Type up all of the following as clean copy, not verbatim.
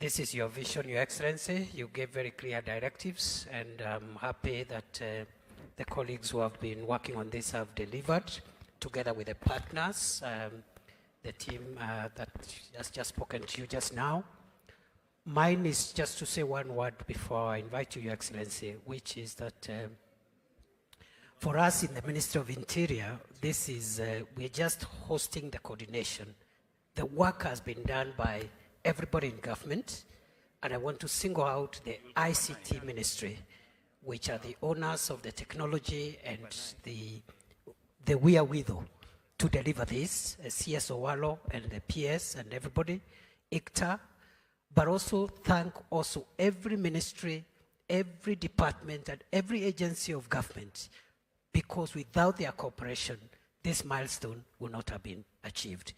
This is your vision, Your Excellency. You gave very clear directives, and I'm happy that the colleagues who have been working on this have delivered, together with the partners, the team that has just spoken to you just now. Mine is just to say one word before I invite you, Your Excellency, which is that for us in the Ministry of Interior, this is, we're just hosting the coordination. The work has been done by everybody in government, and I want to single out the ICT Ministry, which are the owners of the technology and the wherewithal to deliver this, CS Owalo and the PS and everybody, ICTA, but also thank also every ministry, every department, and every agency of government, because without their cooperation, this milestone would not have been achieved.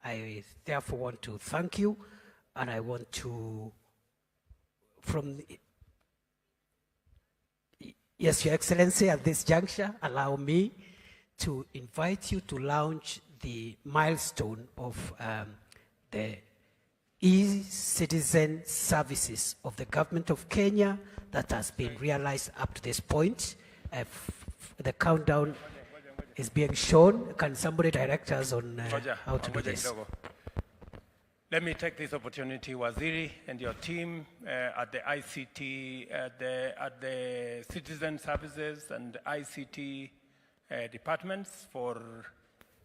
I therefore want to thank you, and I want to, yes, Your Excellency, at this juncture, allow me to invite you to launch the milestone of the e-citizen services of the government of Kenya that has been realized up to this point. The countdown is being shown. Can somebody direct us on how to do this? Let me take this opportunity, Waziri and your team at the ICT, at the citizen services and ICT departments for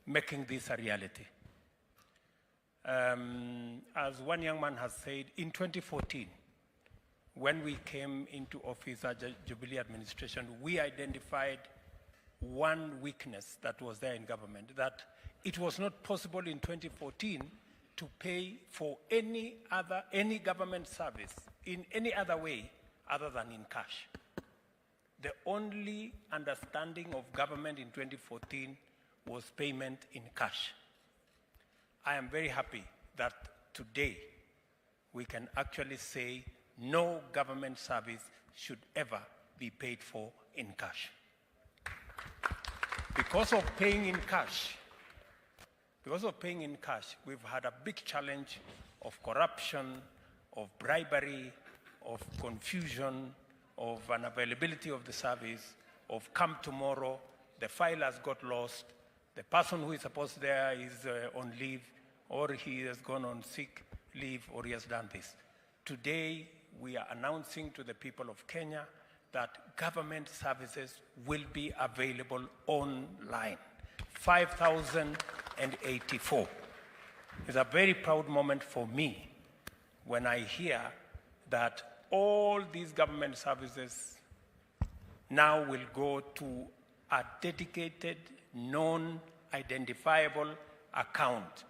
making this a reality. As one young man has said, in 2014, when we came into office as a Jubilee administration, we identified one weakness that was there in government, that it was not possible in 2014 to pay for any government service in any other way other than in cash. The only understanding of government in 2014 was payment in cash. I am very happy that today we can actually say no government service should ever be paid for in cash. Because of paying in cash, we've had a big challenge of corruption, of bribery, of confusion, of unavailability of the service, of come tomorrow, the file has got lost, the person who is supposed there is on leave, or he has gone on sick leave, or he has done this. Today, we are announcing to the people of Kenya that government services will be available online. 5,084. It's a very proud moment for me when I hear that all these government services now will go to a dedicated, non-identifiable account,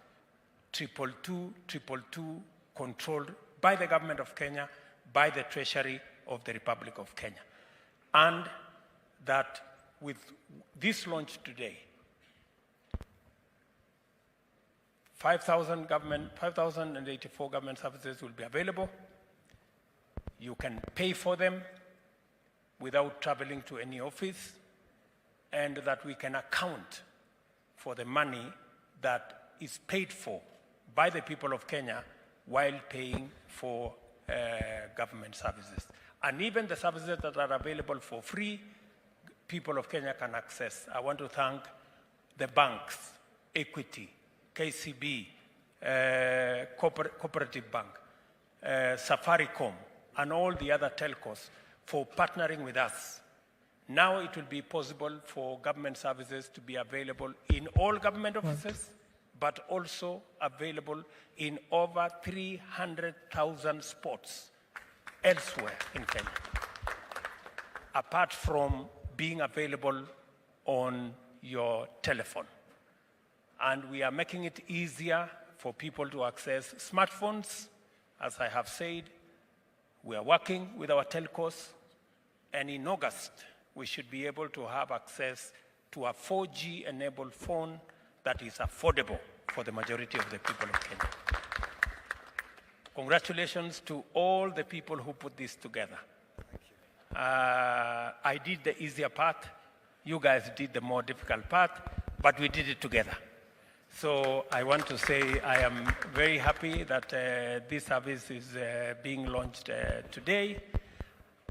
22222, controlled by the government of Kenya, by the Treasury of the Republic of Kenya. And that with this launch today, 5,084 government services will be available. You can pay for them without traveling to any office, and that we can account for the money that is paid for by the people of Kenya while paying for government services. And even the services that are available for free, people of Kenya can access. I want to thank the banks, Equity, KCB, Cooperative Bank, Safaricom, and all the other telcos for partnering with us. Now it will be possible for government services to be available in all government offices, but also available in over 300,000 spots elsewhere in Kenya, apart from being available on your telephone. And we are making it easier for people to access smartphones. As I have said, we are working with our telcos, and in August, we should be able to have access to a 4G-enabled phone that is affordable for the majority of the people of Kenya. Congratulations to all the people who put this together. I did the easier part. You guys did the more difficult part, but we did it together. So I want to say I am very happy that this service is being launched today.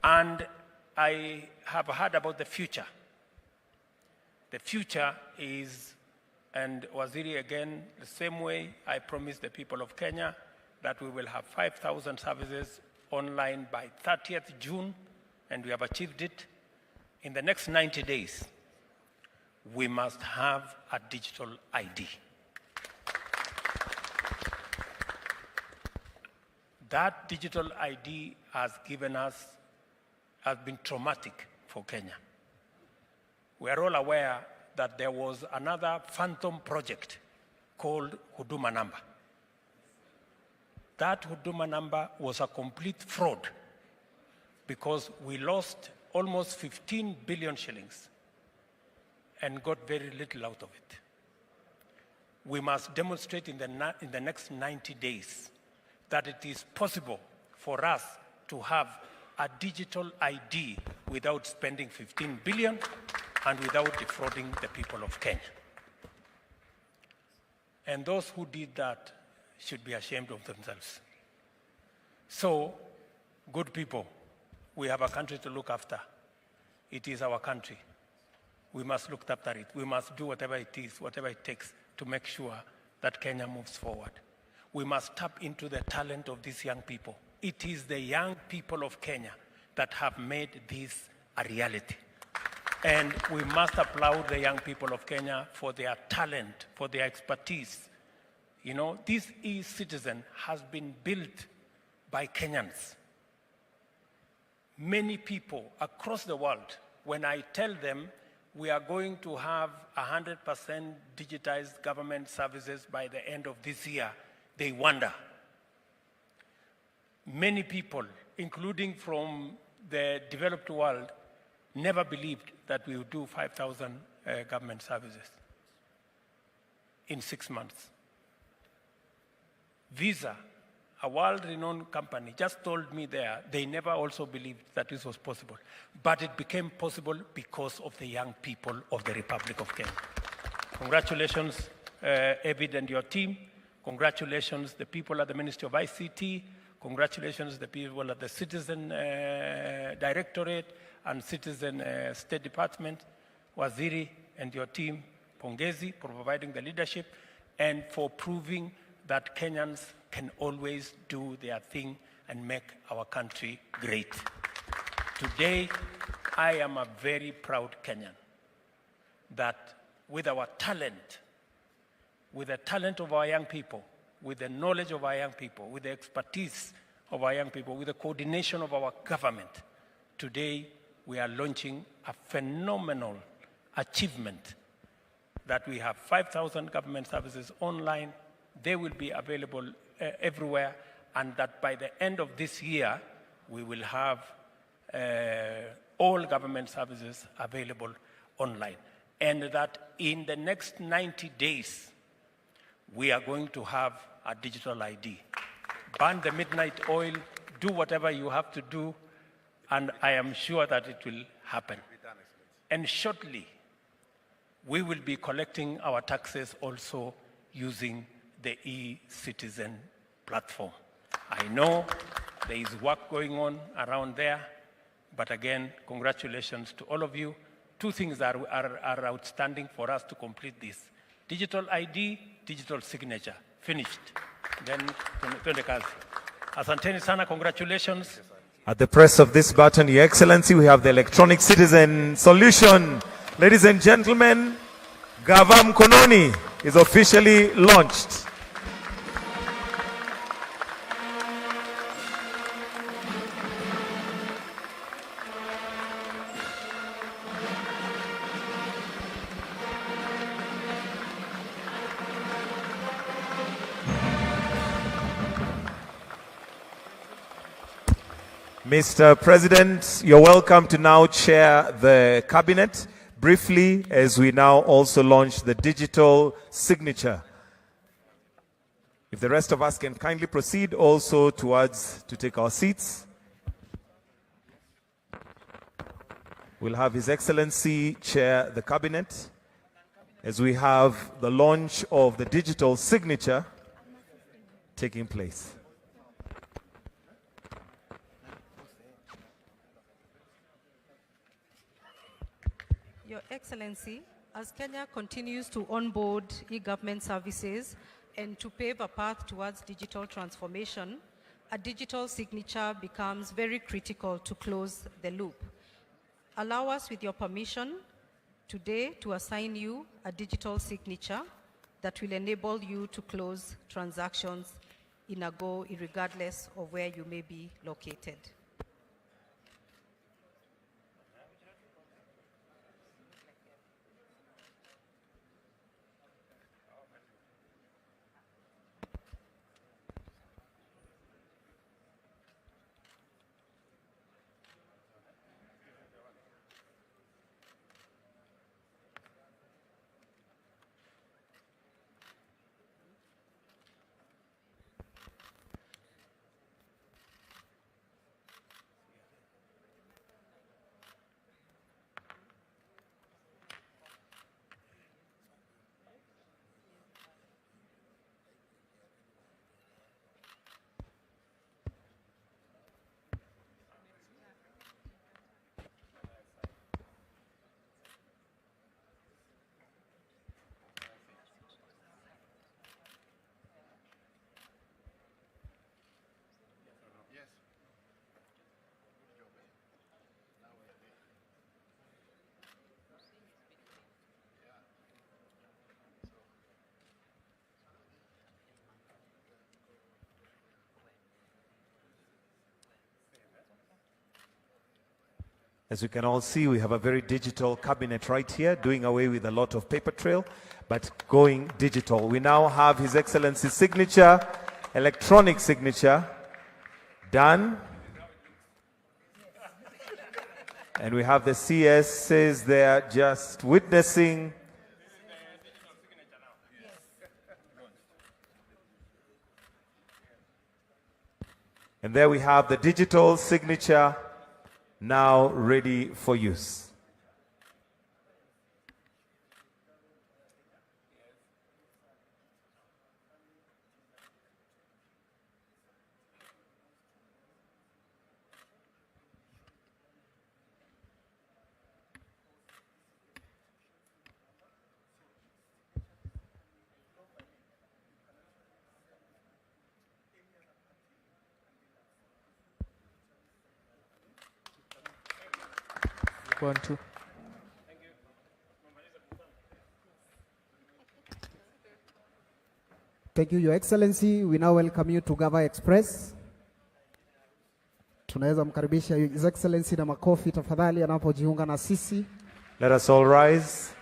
And I have heard about the future. The future is, and Waziri again, the same way I promised the people of Kenya that we will have 5,000 services online by 30th June, and we have achieved it. In the next 90 days, we must have a digital ID. That digital ID has been traumatic for Kenya. We are all aware that there was another phantom project called Huduma Number. That Huduma Number was a complete fraud because we lost almost 15 billion shillings and got very little out of it. We must demonstrate in the next 90 days that it is possible for us to have a digital ID without spending 15 billion and without defrauding the people of Kenya. And those who did that should be ashamed of themselves. So, good people, we have a country to look after. It is our country. We must look after it. We must do whatever it is, whatever it takes to make sure that Kenya moves forward. We must tap into the talent of these young people. It is the young people of Kenya that have made this a reality. And we must applaud the young people of Kenya for their talent, for their expertise. You know, this e-citizen has been built by Kenyans. Many people across the world, when I tell them we are going to have 100% digitized government services by the end of this year, they wonder. Many people, including from the developed world, never believed that we would do 5,000 government services in 6 months. Visa, a world-renowned company, just told me there they never also believed that this was possible. But it became possible because of the young people of the Republic of Kenya. Congratulations, Evid and your team. Congratulations, the people at the Ministry of ICT. Congratulations, the people at the Citizen Directorate and Citizen State Department, Waziri and your team, Pongezi, for providing the leadership and for proving that Kenyans can always do their thing and make our country great. Today, I am a very proud Kenyan that with our talent, with the talent of our young people, with the knowledge of our young people, with the expertise of our young people, with the coordination of our government, today we are launching a phenomenal achievement that we have 5,000 government services online. They will be available everywhere, and that by the end of this year, we will have all government services available online. And that in the next 90 days, we are going to have a digital ID. Burn the midnight oil, do whatever you have to do, and I am sure that it will happen. And shortly, we will be collecting our taxes also using the e-citizen platform. I know there is work going on around there, but again, congratulations to all of you. Two things are outstanding for us to complete this. Digital ID, digital signature, finished. Then, twende kazi. Asanteni sana, congratulations. At the press of this button, Your Excellency, we have the electronic citizen solution. Ladies and gentlemen, Gava Mkononi is officially launched. Mr. President, you're welcome to now chair the cabinet briefly as we now also launch the digital signature. If the rest of us can kindly proceed also towards to take our seats. We'll have His Excellency chair the cabinet as we have the launch of the digital signature taking place. Your Excellency, as Kenya continues to onboard e-government services and to pave a path towards digital transformation, a digital signature becomes very critical to close the loop. Allow us, with your permission, today to assign you a digital signature that will enable you to close transactions in a go, regardless of where you may be located. As you can all see, we have a very digital cabinet right here, doing away with a lot of paper trail, but going digital. We now have His Excellency's signature, electronic signature, done. And we have the CSs there just witnessing. And there we have the digital signature now ready for use. One, two. Thank you, Your Excellency. We now welcome you to Gava Express. Tunaweza mkaribisha His Excellency na makofi tafadhali anapojiunga na sisi. Let us all rise.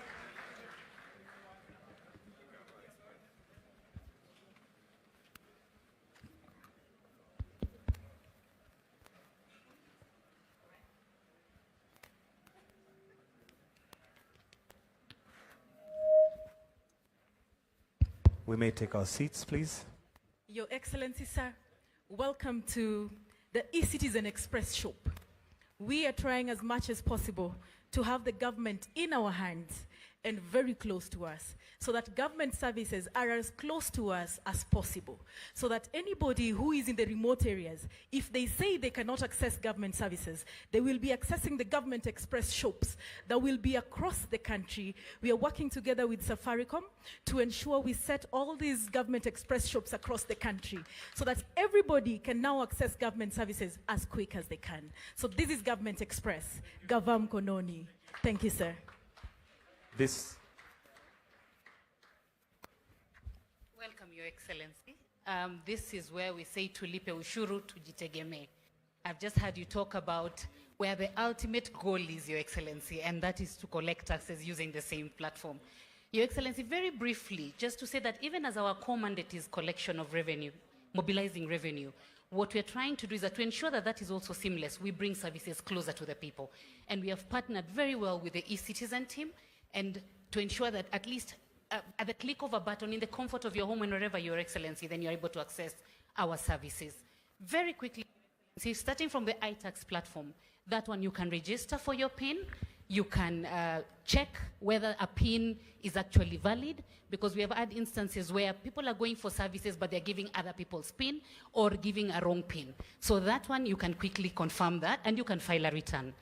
We may take our seats, please. Your Excellency, sir, welcome to the eCitizen Express shop. We are trying as much as possible to have the government in our hands and very close to us, so that government services are as close to us as possible, so that anybody who is in the remote areas, if they say they cannot access government services, they will be accessing the Government Express shops that will be across the country. We are working together with Safaricom to ensure we set all these Government Express shops across the country, so that everybody can now access government services as quick as they can. So this is Government Express, Gava Mkononi. Thank you, sir. Welcome, Your Excellency. This is where we say tulipe ushuru tujitegemee. I've just heard you talk about where the ultimate goal is, Your Excellency, and that is to collect taxes using the same platform. Your Excellency, very briefly, just to say that even as our core mandate is collection of revenue, mobilizing revenue, what we're trying to do is that to ensure that that is also seamless, we bring services closer to the people. And we have partnered very well with the eCitizen team, and to ensure that at least at the click of a button in the comfort of your home and wherever, Your Excellency, then you're able to access our services. Very quickly, see, starting from the iTax platform, that one you can register for your PIN, You can check whether a PIN is actually valid, because we have had instances where people are going for services but they're giving other people's PIN or giving a wrong PIN. So that one, you can quickly confirm that and you can file a return.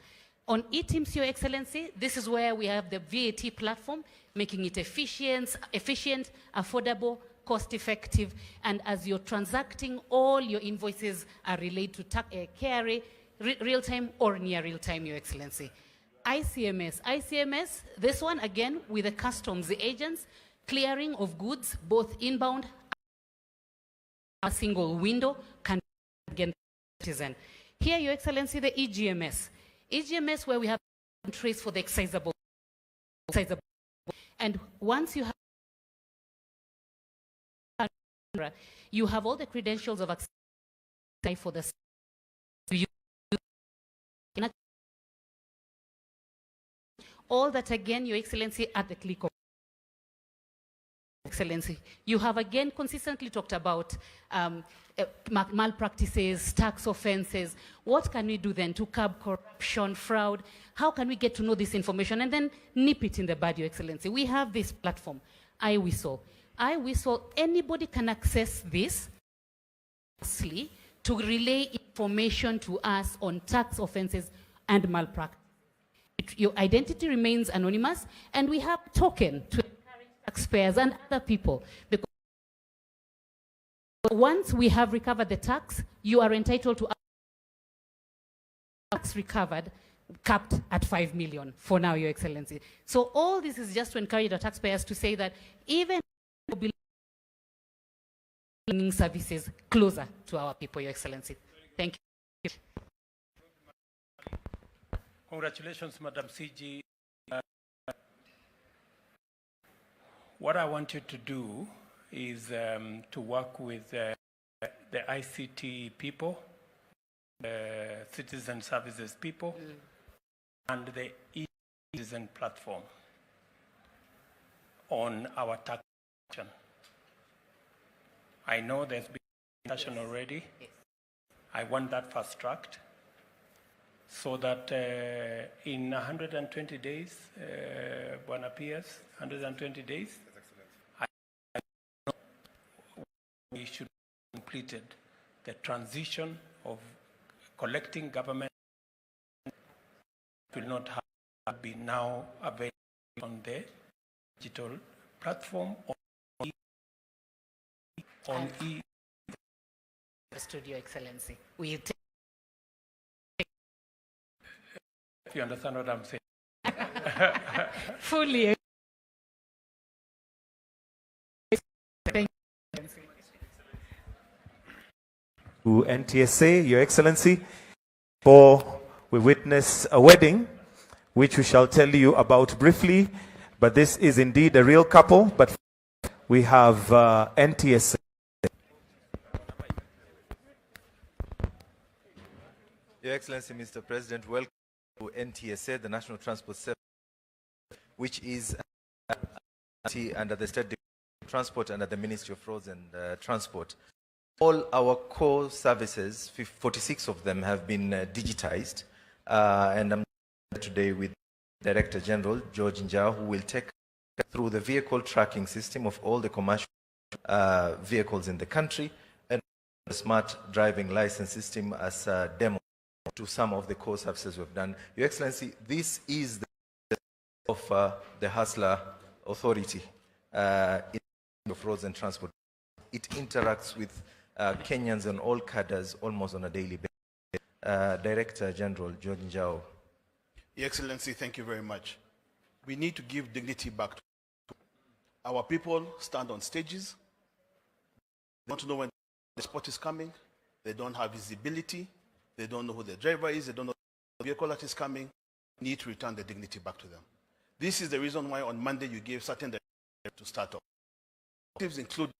On eTIMS, Your Excellency, this is where we have the VAT platform, making it efficient, affordable, cost-effective, and as you're transacting, all your invoices are related to KRA, real-time or near real-time, Your Excellency. ICMS, this one again with the customs, the agents, clearing of goods, both inbound, a single window, can again citizen. Here, Your Excellency, the EGMS. EGMS where we have trace for the excisable. And once you have all the credentials of access for the all that again, Your Excellency, at the click of Excellency. You have again consistently talked about malpractices, tax offenses. What can we do then to curb corruption, fraud? How can we get to know this information and then nip it in the bud, Your Excellency? We have this platform, iWhistle. iWhistle, anybody can access this to relay information to us on tax offenses and malpractice. Your identity remains anonymous, and we have token to encourage taxpayers and other people. Because once we have recovered the tax, you are entitled to tax recovered, capped at 5 million for now, Your Excellency. So all this is just to encourage the taxpayers to say that even services closer to our people, Your Excellency. Thank you. Congratulations, Madam CG. What I want you to do is to work with the ICT people, citizen services people, and the e-citizen platform on our tax action. I know there's been discussion already. Yes. I want that fast-tracked, so that in 120 days, one appears, 120 days, we should have completed the transition of collecting government. Will not have been now available on the digital platform on e. Studio Excellency. We if you understand what I'm saying. fully. To NTSA, Your Excellency, for we witness a wedding, which we shall tell you about briefly, but this is indeed a real couple, but we have NTSA. Your Excellency, Mr. President, welcome to NTSA, the National Transport Service, which is under the State Department of Transport under the Ministry of Roads and Transport. All our core services, 46 of them, have been digitized, and I'm here today with Director General George Njau, who will take through the vehicle tracking system of all the commercial vehicles in the country and the smart driving license system as a demo to some of the core services we've done. Your Excellency, this is the of the Hustler Authority of Roads and Transport. It interacts with Kenyans and all cadres almost on a daily basis. Director General George Njau. Your Excellency, thank you very much. We need to give dignity back to our people. Stand on stages. They want to know when the spot is coming. They don't have visibility. They don't know who the driver is. They don't know the vehicle that is coming. We need to return the dignity back to them. This is the reason why on Monday you gave certain directives to start off. Directives include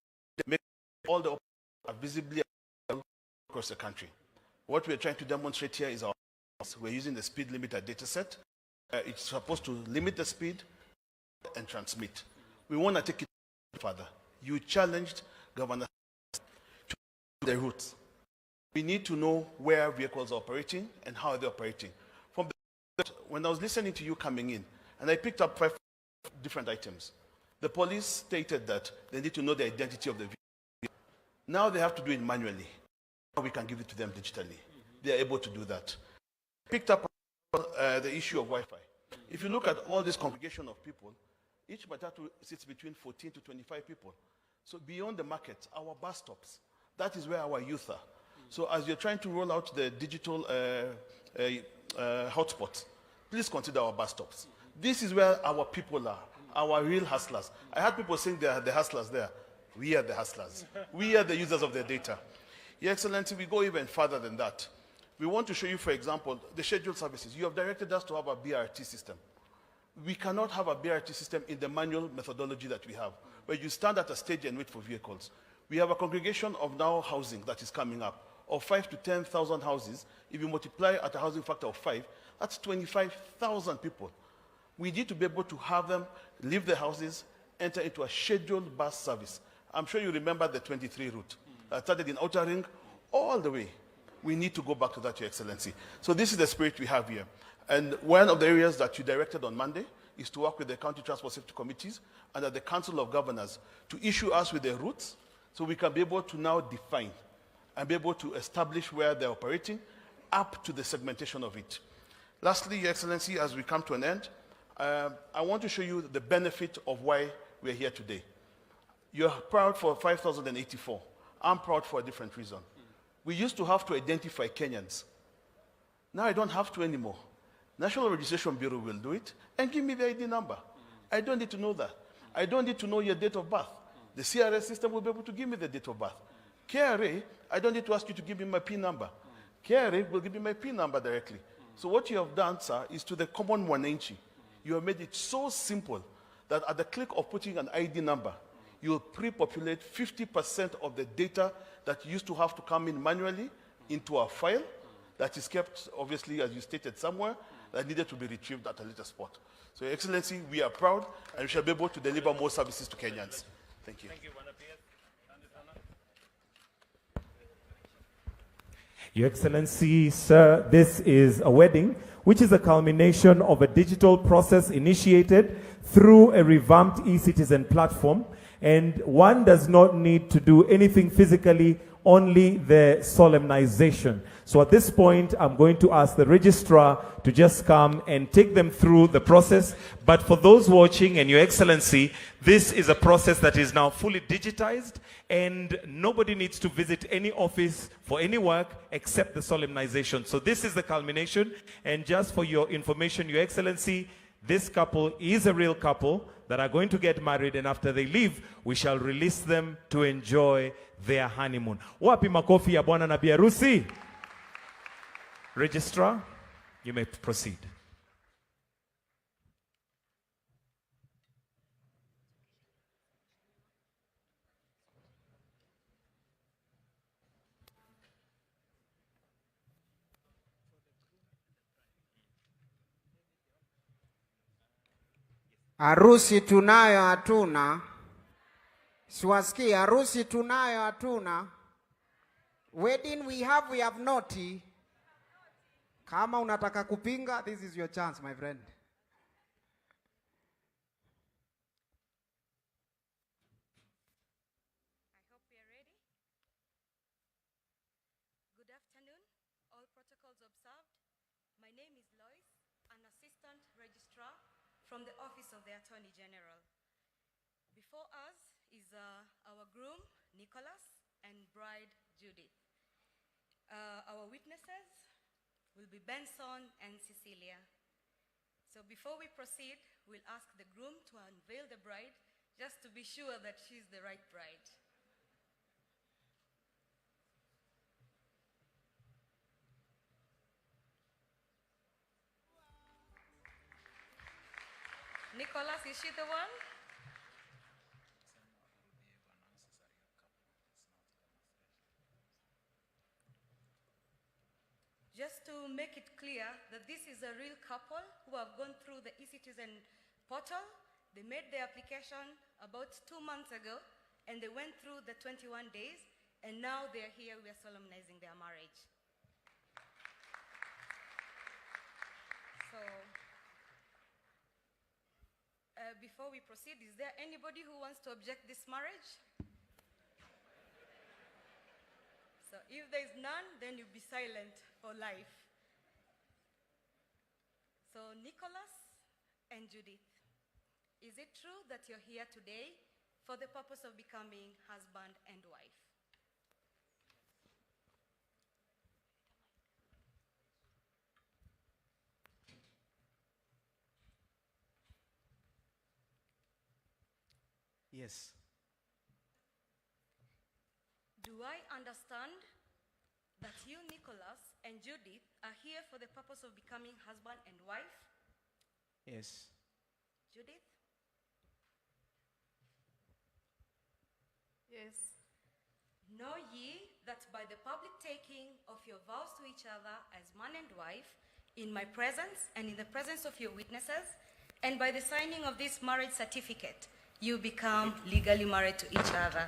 making all the are visibly across the country. What we're trying to demonstrate here is we're using the speed limiter data set. It's supposed to limit the speed and transmit. We want to take it further. You challenged Governor to the routes. We need to know where vehicles are operating and how they're operating. From when I was listening to you coming in, and I picked up 5 different items, the police stated that they need to know the identity of the vehicle. Now they have to do it manually. Now we can give it to them digitally. They are able to do that. Picked up the issue of Wi-Fi. If you look at all this congregation of people, each matatu sits between 14 to 25 people. So beyond the market, our bus stops, that is where our youth are. So as you're trying to roll out the digital hotspots, please consider our bus stops. This is where our people are, our real hustlers. I had people saying they are the hustlers there. We are the hustlers. We are the users of the data. Your Excellency, we go even further than that. We want to show you, for example, the scheduled services. You have directed us to have a BRT system. We cannot have a BRT system in the manual methodology that we have, where you stand at a stage and wait for vehicles. We have a congregation of now housing that is coming up, of 5 to 10,000 houses. If you multiply at a housing factor of 5, that's 25,000 people. We need to be able to have them leave the houses, enter into a scheduled bus service. I'm sure you remember the 23 route that started in Outer Ring all the way. We need to go back to that, Your Excellency. So this is the spirit we have here. And one of the areas that you directed on Monday is to work with the county transport safety committees and at the Council of Governors to issue us with the routes so we can be able to now define and be able to establish where they're operating up to the segmentation of it. Lastly, Your Excellency, as we come to an end, I want to show you the benefit of why we're here today. You're proud for 5,084. I'm proud for a different reason. We used to have to identify Kenyans. Now I don't have to anymore. National Registration Bureau will do it and give me the ID number. I don't need to know that. I don't need to know your date of birth. The CRS system will be able to give me the date of birth. KRA, I don't need to ask you to give me my PIN number. KRA will give me my PIN number directly. So what you have done, sir, is to the common Mwananchi. You have made it so simple that at the click of putting an ID number, you'll pre-populate 50% of the data that used to have to come in manually into a file that is kept, obviously, as you stated, somewhere that needed to be retrieved at a later spot. So, Your Excellency, we are proud and we shall be able to deliver more services to Kenyans. Thank you. Thank you, Your Excellency, sir, this is a wedding, which is a culmination of a digital process initiated through a revamped e-citizen platform. And one does not need to do anything physically, only the solemnization. So at this point, I'm going to ask the registrar to just come and take them through the process. But for those watching, and Your Excellency, this is a process that is now fully digitized, and nobody needs to visit any office for any work except the solemnization. So this is the culmination. And just for your information, Your Excellency, this couple is a real couple that are going to get married, and after they leave, we shall release them to enjoy their honeymoon. Wapi makofi ya bwana na bi harusi? Registrar, you may proceed. Harusi tunayo hatuna. Siwasikii, harusi tunayo hatuna. Wedding we have not. Kama unataka kupinga, this is your chance, my friend. I hope we are ready. Good afternoon, all protocols observed. My name is Lois, an assistant registrar from the Office of the Attorney General. Before us is our groom, Nicholas, and bride, Judith. Our witnesses will be Benson and Cecilia. So before we proceed, we'll ask the groom to unveil the bride, just to be sure that she's the right bride. Nicholas, is she the one? Just to make it clear that this is a real couple who have gone through the e-citizen portal. They made their application about 2 months ago, and they went through the 21 days, and now they're here, we are solemnizing their marriage. So So, before we proceed, is there anybody who wants to object this marriage? So if there is none, then you be silent for life. So Nicholas and Judith, is it true that you're here today for the purpose of becoming husband and wife? Yes. Do I understand that you, Nicholas, and Judith are here for the purpose of becoming husband and wife? Yes. Judith? Yes. Know ye that by the public taking of your vows to each other as man and wife, in my presence and in the presence of your witnesses, and by the signing of this marriage certificate, you become legally married to each other.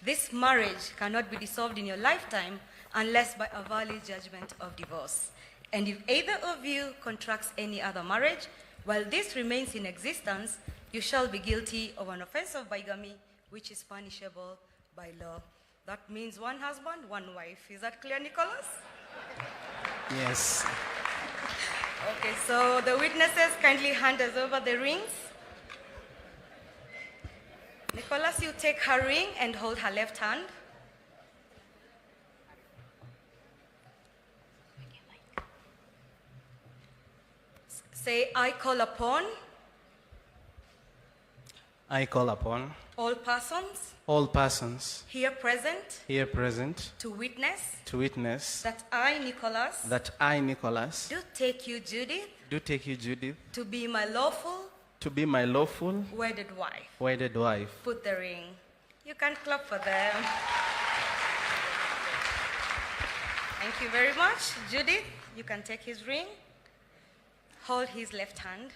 This marriage cannot be dissolved in your lifetime unless by a valid judgment of divorce. And if either of you contracts any other marriage, while this remains in existence, you shall be guilty of an offense of bigamy, which is punishable by law. That means one husband, one wife. Is that clear, Nicholas? Yes. Okay, so the witnesses kindly hand us over the rings. Nicholas, you take her ring and hold her left hand. Say, I call upon. I call upon All persons. all persons Here present. here present To witness. to witness That I, Nicholas. that I, Nicholas, Do take you, Judith. do take you, Judith, To be my lawful. to be my lawful Wedded wife. wedded wife. Put the ring. You can clap for them. Thank you very much. Judith, you can take his ring. Hold his left hand.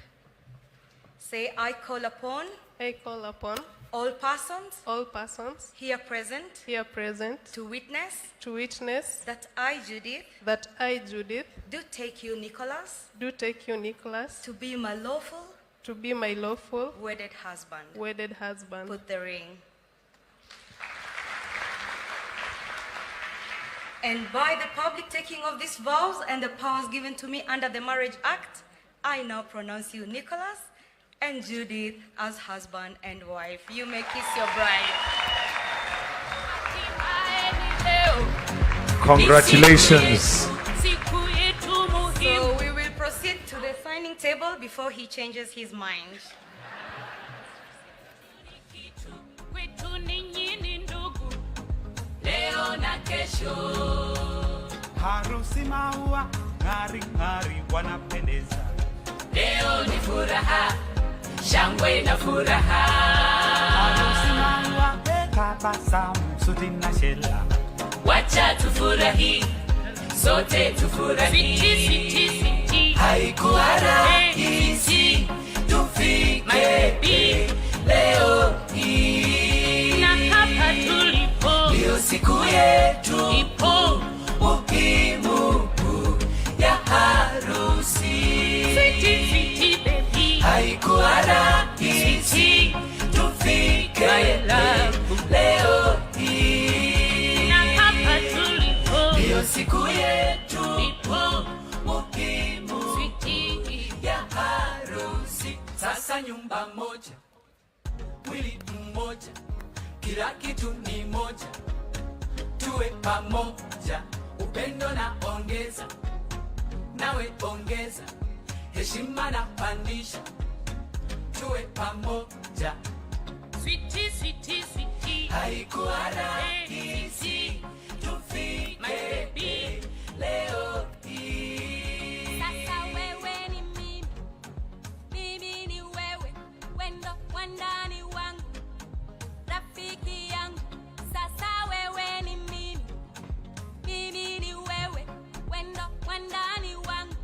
Say, I call upon. I call upon All persons. all persons Here present. here present To witness. to witness That I, Judith. that I, Judith, Do take you, Nicholas. do take you, Nicholas, To be my lawful. to be my lawful Wedded husband. wedded husband. Put the ring. And by the public taking of these vows and the powers given to me under the Marriage Act, I now pronounce you, Nicholas and Judith, as husband and wife. You may kiss your bride. Congratulations. So we will proceed to the signing table before he changes his mind. Harusi maua ng'ari ng'ari wanapendeza. Leo ni furaha, shangwe na furaha. Harusi maua tabasamu suti na shela. Wacha tufurahi, sote tufurahi. Siti, siti, siti. Haikuwa rahisi tufike leo hii. Na hapa tulipo ndio siku yetu ipo muhimu ya harusi. Siti, siti, baby. Haikuwa rahisi tufike leo hii. Na hapa tulipo ndio siku yetu ipo muhimu ya harusi. Sasa nyumba moja, mwili mmoja, kila kitu ni moja. Tuwe pamoja, upendo na ongeza, nawe ongeza, heshima na pandisha. Tuwe pamoja. Sweetie, sweetie, sweetie. Haikuwa rahisi tufike leo hii. Sasa wewe ni mimi, mimi ni wewe, wendo wandani wangu, rafiki yangu. Sasa wewe ni mimi, mimi ni wewe, wendo wandani wangu,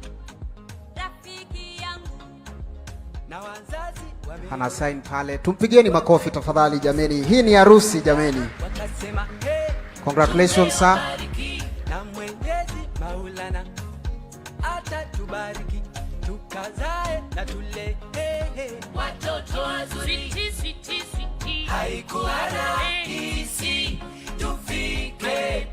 rafiki yangu. Na wazazi Ana sign pale. Tumpigieni makofi tafadhali jameni. Hii ni harusi jameni. wakasema hey, Congratulations sir. na Mwenyezi Maulana atatubariki tuka tukazae na tule watoto wazuri. Haikuwa rahisi tufike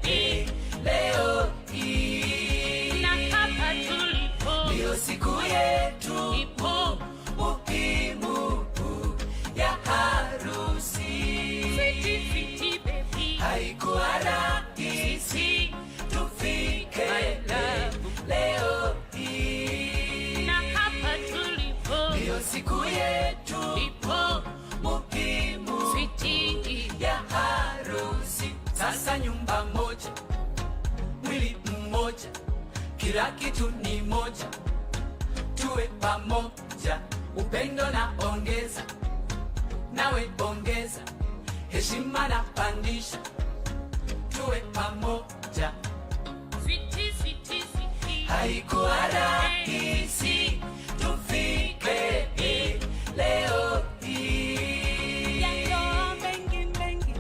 leo hii, Na hapa tulipo ndio siku yetu ipo muhimu ya harusi. Sweetie baby, Haikuwa rahisi tufike leo hii, na hapa tulipo ndio siku yetu ipo muhimu sweetie. ya harusi. Sasa nyumba moja, mwili mmoja, kila kitu ni moja, tuwe pamoja, upendo na ongeza, nawe ongeza, heshima na pandisha, tuwe pamoja. Sweetie. Haikuwa rahisi tufike leo hii. Yandoa mengi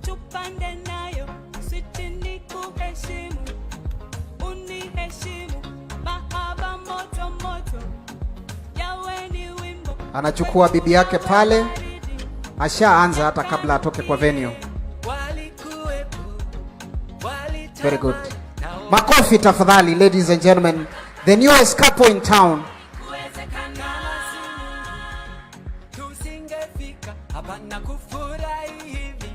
tupande nayo, sweetie ni kuheshimu, uniheshimu, mahaba moto yawe ni wimbo. Anachukua bibi yake pale, ashaanza hata kabla atoke kwa venue. Very good. Makofi tafadhali, ladies and gentlemen. The newest couple in town. Tusingefika hapa na kufurahi hivi.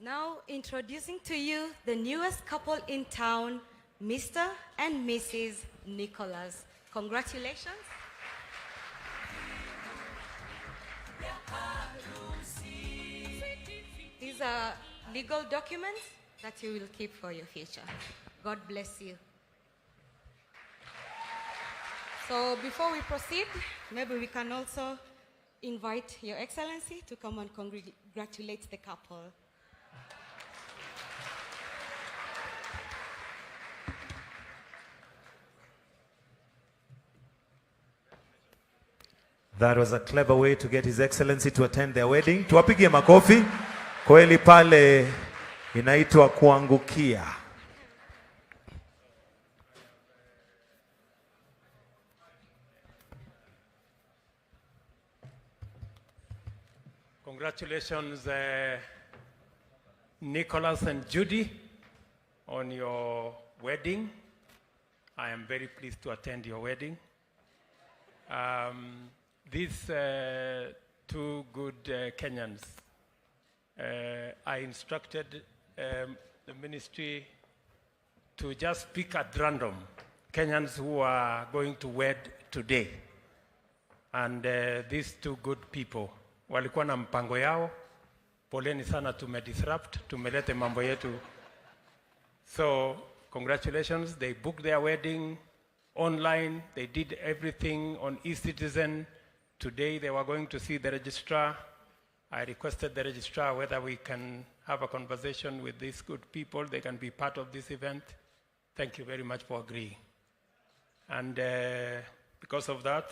Now introducing to you the newest couple in town, Mr. and Mrs. Nicholas. Congratulations. These are legal documents that you will keep for your future. God bless you. So before we proceed, maybe we can also invite Your Excellency to come and congratulate the couple. That was a clever way to get His Excellency to attend their wedding. Tuwapigie makofi. Kweli pale inaitwa kuangukia. Congratulations, Nicholas and Judy, on your wedding. I am very pleased to attend your wedding. These two good Kenyans, I instructed the ministry to just pick at random Kenyans who are going to wed today. And these two good people, walikuwa na mpango yao, poleni sana tumedisrupt, tumelete mambo yetu. So, congratulations, they booked their wedding online, they did everything on eCitizen. Today they were going to see the registrar. I requested the registrar whether we can have a conversation with these good people, they can be part of this event. Thank you very much for agreeing. And because of that,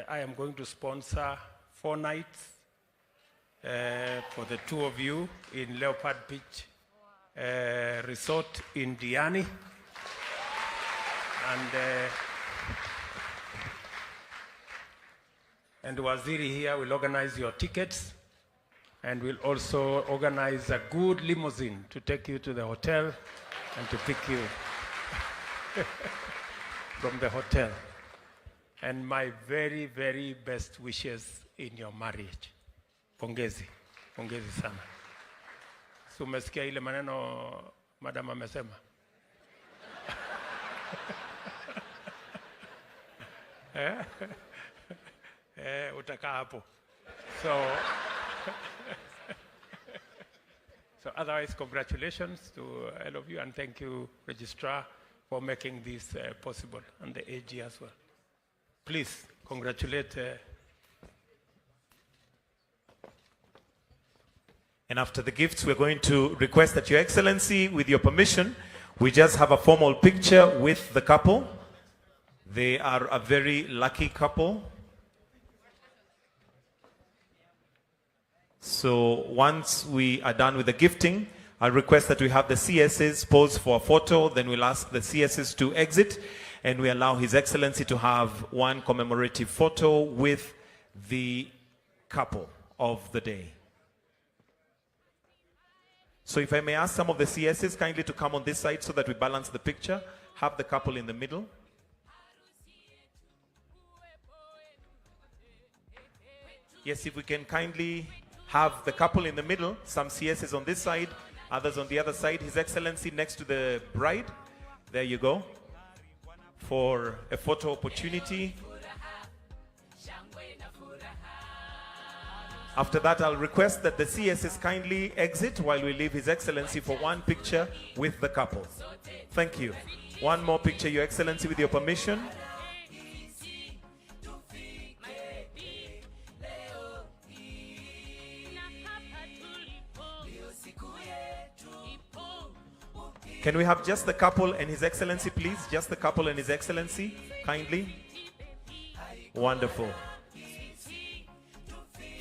I am going to sponsor 4 nights for the two of you in Leopard Beach Resort in Diani. And Waziri here will organize your tickets and will also organize a good limousine to take you to the hotel and to pick you from the hotel. And my very, very best wishes in your marriage. Pongezi. Pongezi sana. So umesikia ile maneno madam amesema? Utakaa hapo. So otherwise, congratulations to all of you, and thank you, Registrar, for making this possible, and the AG as well. Please congratulate. And after the gifts, we're going to request that Your Excellency, with your permission, we just have a formal picture with the couple. They are a very lucky couple. So once we are done with the gifting, I'll request that we have the CSs pose for a photo, then we'll ask the CSs to exit, and we allow His Excellency to have one commemorative photo with the couple of the day. So if I may ask some of the CSs kindly to come on this side so that we balance the picture. Have the couple in the middle. Yes, if we can kindly have the couple in the middle, some CSs on this side, others on the other side. His Excellency next to the bride. There you go. For a photo opportunity. After that, I'll request that the CSs kindly exit while we leave His Excellency for one picture with the couple. Thank you. One more picture, Your Excellency, with your permission. Can we have just the couple and His Excellency, please? Just the couple and His Excellency, kindly. Wonderful.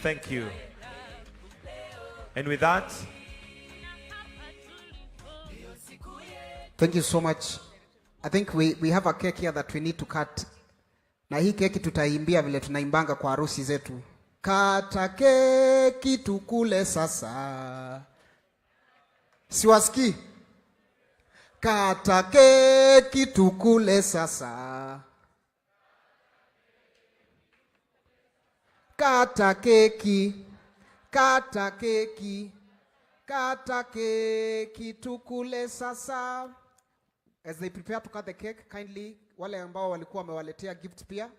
Thank you. And with that, Thank you so much. I think we have a cake here that we need to cut. Na hii keki tutaimbia vile tunaimbanga kwa harusi zetu. Kata keki tukule sasa. Siwasikii? Kata keki tukule sasa. Kata keki, kata keki, kata keki tukule sasa. As they prepare to cut the cake, kindly, wale ambao walikuwa wamewaletea gift pia,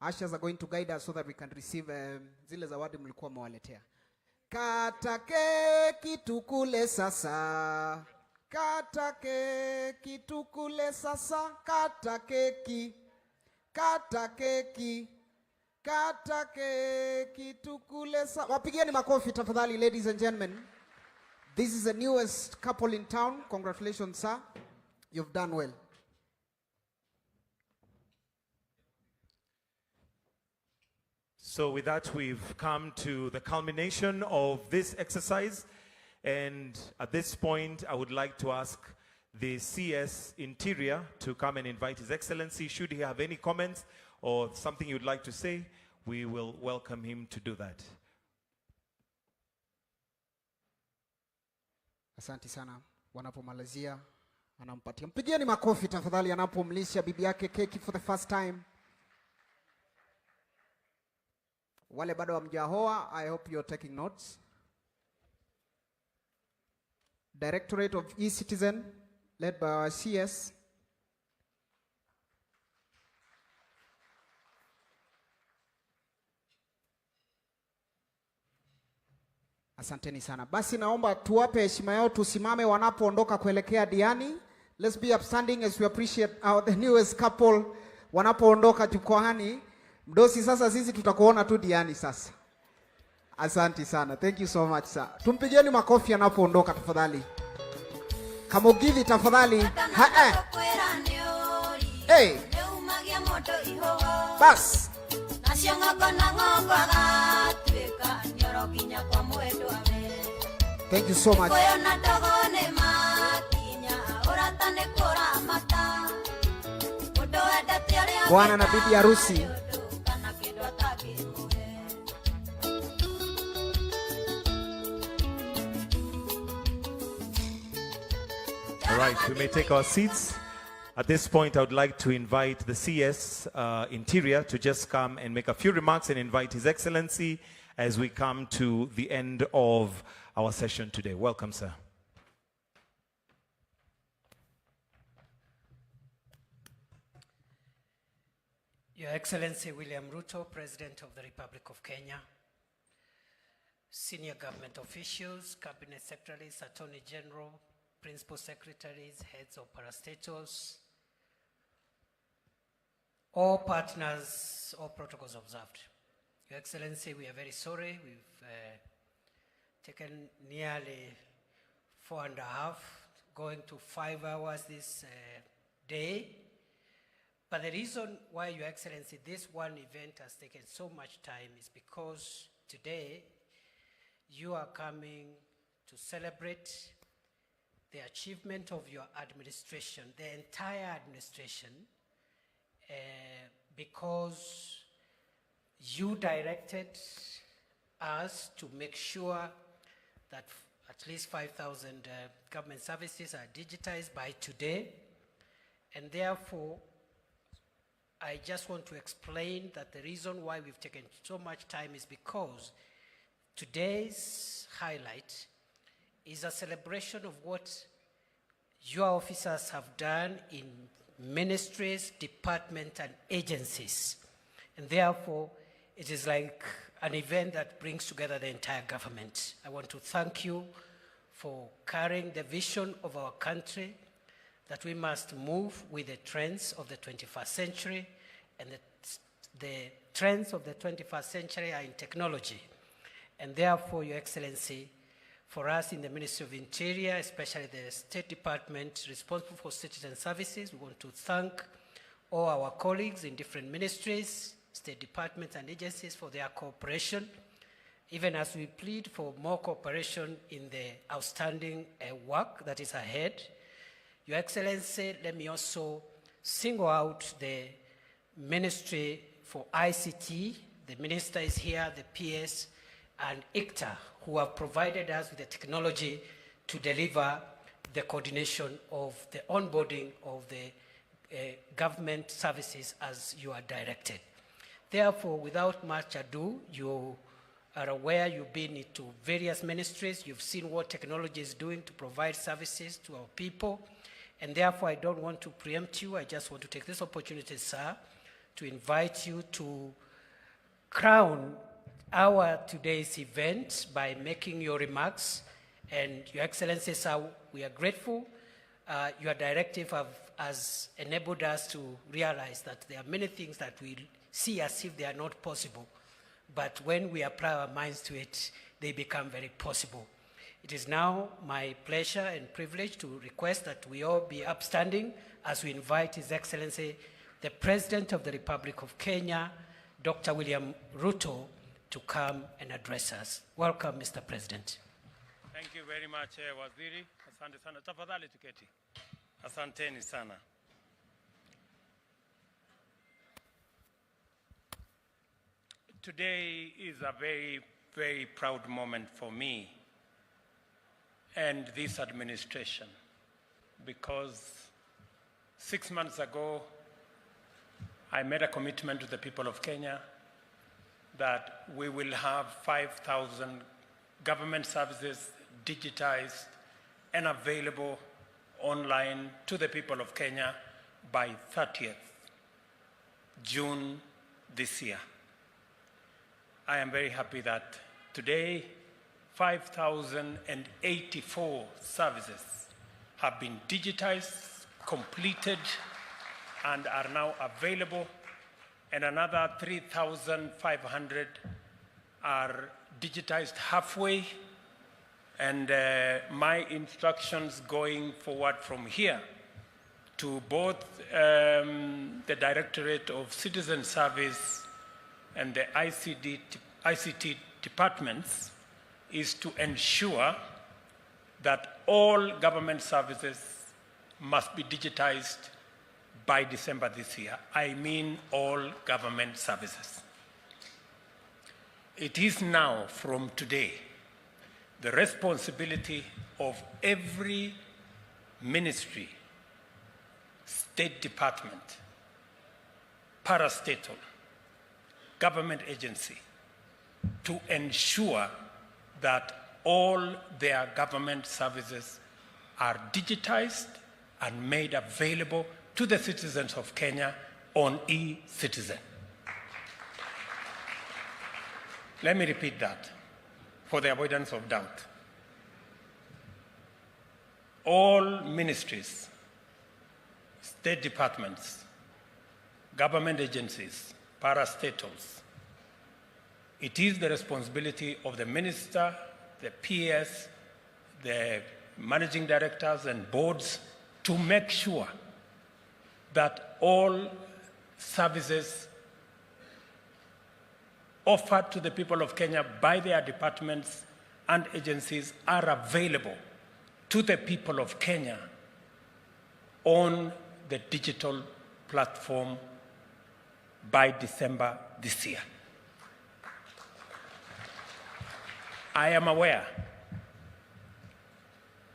ushers are going to guide us so that we can receive zile zawadi mlikuwa mmewaletea. Kata keki tukule sasa. Kata keki tukule sasa. Kata keki, kata keki, kata keki tukule sasa. Wapigieni makofi tafadhali, ladies and gentlemen. This is the newest couple in town. Congratulations, sir. You've done well. so with that, we've come to the culmination of this exercise. And at this point, I would like to ask the CS Interior to come and invite His Excellency. Should he have any comments or something you'd like to say, we will welcome him to do that. Asante sana. Wanapomalizia anampatia. Mpigieni makofi tafadhali anapomlisha bibi yake keki for the first time. Wale bado hamjaoa, I hope you're taking notes. Directorate of E-Citizen, led by our CS. Asanteni sana. Basi naomba tuwape heshima yao, tusimame wanapoondoka kuelekea diani. Let's be upstanding as we appreciate the newest couple wanapoondoka jukwaani. Mdosi, sasa sisi tutakuona tu diani sasa. Asante sana. Thank you so much, sir. Tumpigeni makofi anapoondoka tafadhali. Kamugithi tafadhali. Hey. Bas. Thank you so much. Bwana na bibi harusi. All right, we may take our seats. At this point, I would like to invite the CS Interior to just come and make a few remarks and invite His Excellency as we come to the end of our session today. Welcome, sir. Your Excellency William Ruto, President of the Republic of Kenya, senior government officials, cabinet secretaries, attorney general, principal secretaries, heads of parastatals, all partners, all protocols observed. Your Excellency, we are very sorry. We've taken nearly 4.5, going to 5 hours this day. But the reason why, Your Excellency, this one event has taken so much time is because today you are coming to celebrate the achievement of your administration, the entire administration, because you directed us to make sure that at least 5,000 government services are digitized by today. And therefore, I just want to explain that the reason why we've taken so much time is because today's highlight is a celebration of what your officers have done in ministries, departments, and agencies. And therefore, it is like an event that brings together the entire government. I want to thank you for carrying the vision of our country, that we must move with the trends of the 21st century, and the trends of the 21st century are in technology. And therefore, Your Excellency, for us in the Ministry of Interior, especially the State Department responsible for citizen services, we want to thank all our colleagues in different ministries, State Departments and agencies for their cooperation, even as we plead for more cooperation in the outstanding work that is ahead. Your Excellency, let me also single out the Ministry for ICT. The Minister is here, the PS, and ICTA, who have provided us with the technology to deliver the coordination of the onboarding of the government services as you are directed. Therefore, without much ado, you are aware, you've been into various ministries, you've seen what technology is doing to provide services to our people, and therefore I don't want to preempt you. I just want to take this opportunity, sir, to invite you to crown our today's event by making your remarks. And Your Excellency, sir, we are grateful. Your directive has enabled us to realize that there are many things that we see as if they are not possible, but when we apply our minds to it, they become very possible. It is now my pleasure and privilege to request that we all be upstanding as we invite His Excellency, the President of the Republic of Kenya, Dr. William Ruto, to come and address us. Welcome, Mr. President. Thank you very much, Waziri. Asante sana. Tafadhali tuketi. Asanteni sana. Today is a very, very proud moment for me and this administration, because 6 months ago, I made a commitment to the people of Kenya that we will have 5,000 government services digitized and available online to the people of Kenya by 30th June this year. I am very happy that today 5,084 services have been digitized, completed, and are now available, and another 3,500 are digitized halfway. And my instructions going forward from here to both the Directorate of Citizen Service and the ICT departments is to ensure that all government services must be digitized by December this year. I mean all government services. It is now, from today, the responsibility of every ministry, state department, parastatal, government agency, to ensure that all their government services are digitized and made available to the citizens of Kenya on e-Citizen. Let me repeat that for the avoidance of doubt. All ministries, state departments, government agencies, parastatals, it is the responsibility of the minister, the PS, the managing directors and boards to make sure that all services offered to the people of Kenya by their departments and agencies are available to the people of Kenya on the digital platform by December this year. I am aware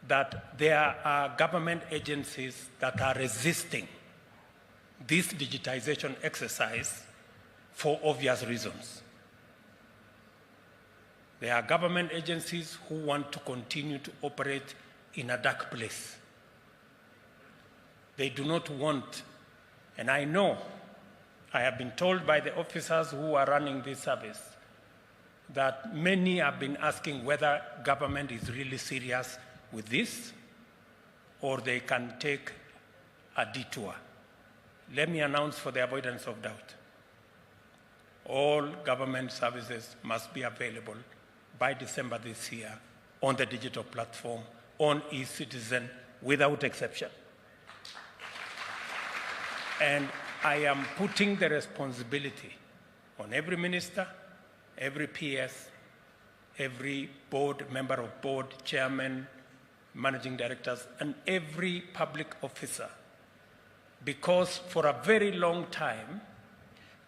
that there are government agencies that are resisting this digitization exercise for obvious reasons. There are government agencies who want to continue to operate in a dark place. They do not want, and I know, I have been told by the officers who are running this service that many have been asking whether government is really serious with this or they can take a detour. Let me announce for the avoidance of doubt. All government services must be available by December this year on the digital platform, on eCitizen, without exception. And I am putting the responsibility on every minister, every PS, every board, member of board, chairman, managing directors, and every public officer. Because for a very long time,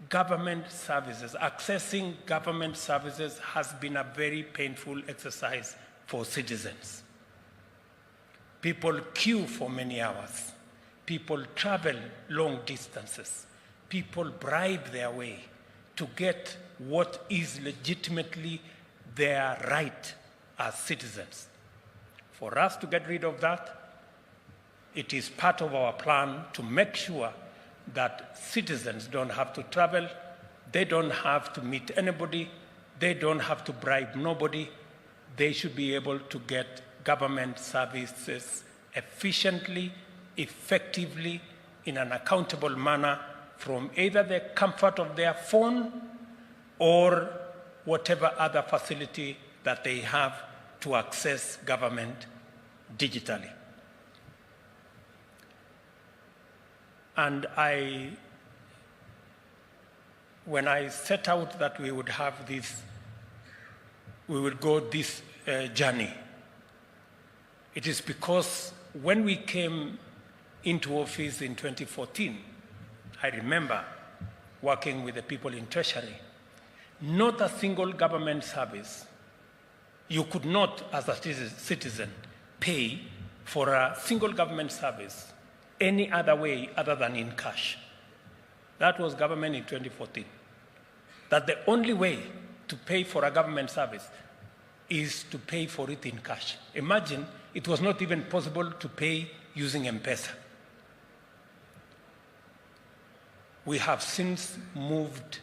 government services, accessing government services has been a very painful exercise for citizens. People queue for many hours. People travel long distances. People bribe their way to get what is legitimately their right as citizens. For us to get rid of that, it is part of our plan to make sure that citizens don't have to travel, they don't have to meet anybody, they don't have to bribe nobody. They should be able to get government services efficiently, effectively, in an accountable manner from either the comfort of their phone or whatever other facility that they have to access government digitally. And when I set out that we would have this, we would go this journey, it is because when we came into office in 2014, I remember working with the people in Treasury, not a single government service you could not, as a citizen, pay for a single government service any other way other than in cash. That was government in 2014. That the only way to pay for a government service is to pay for it in cash. Imagine, it was not even possible to pay using M-Pesa. We have since moved,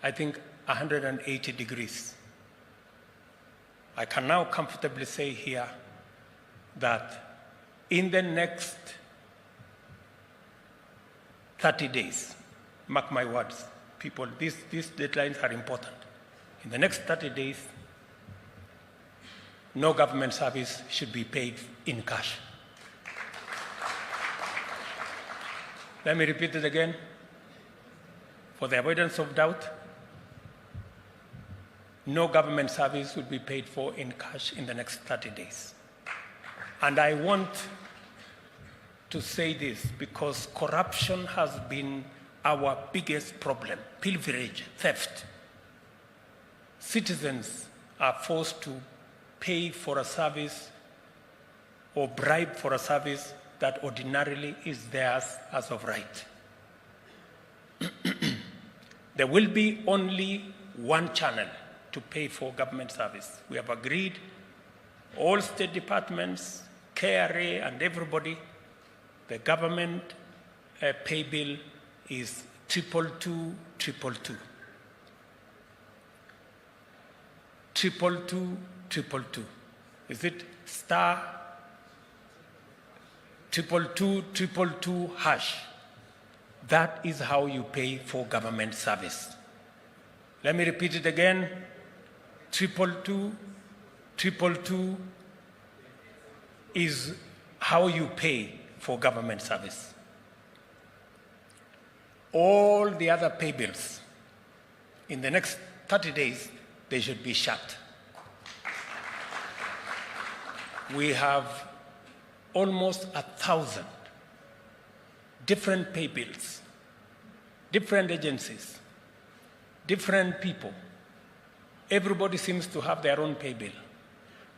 I think, 180 degrees. I can now comfortably say here that in the next 30 days, mark my words, people, these deadlines are important. In the next 30 days, no government service should be paid in cash. Let me repeat it again. For the avoidance of doubt, no government service will be paid for in cash in the next 30 days. And I want to say this because corruption has been our biggest problem, pilferage, theft. Citizens are forced to pay for a service or bribe for a service that ordinarily is theirs as of right. There will be only one channel to pay for government service. We have agreed, all state departments, KRA, and everybody, the government pay bill is 22222. 22222. Is it star 22222 hash? That is how you pay for government service. Let me repeat it again. 22222 is how you pay for government service. All the other pay bills, in the next 30 days, they should be shut. We have almost 1,000 different pay bills, different agencies, different people. Everybody seems to have their own pay bill.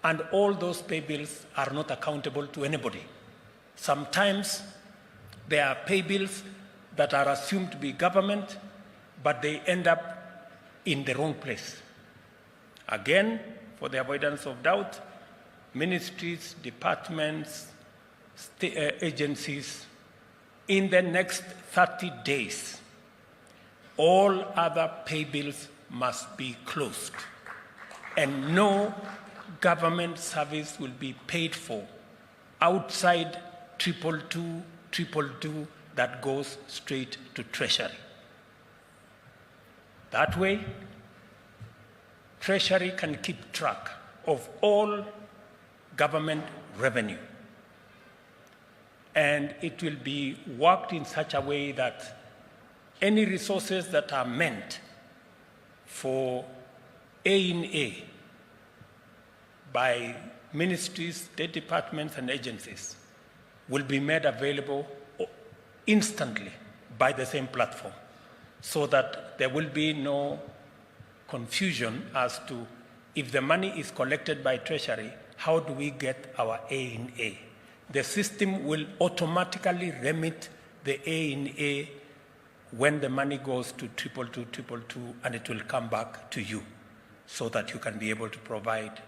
And all those pay bills are not accountable to anybody. Sometimes there are pay bills that are assumed to be government, but they end up in the wrong place. Again, for the avoidance of doubt, ministries, departments, agencies, in the next 30 days, all other pay bills must be closed, and no government service will be paid for outside 222 that goes straight to Treasury. That way, Treasury can keep track of all government revenue. And it will be worked in such a way that any resources that are meant for A&A by ministries, state departments, and agencies will be made available instantly by the same platform, so that there will be no confusion as to if the money is collected by Treasury, how do we get our A&A? The system will automatically remit the A&A when the money goes to 222, and it will come back to you so that you can be able to provide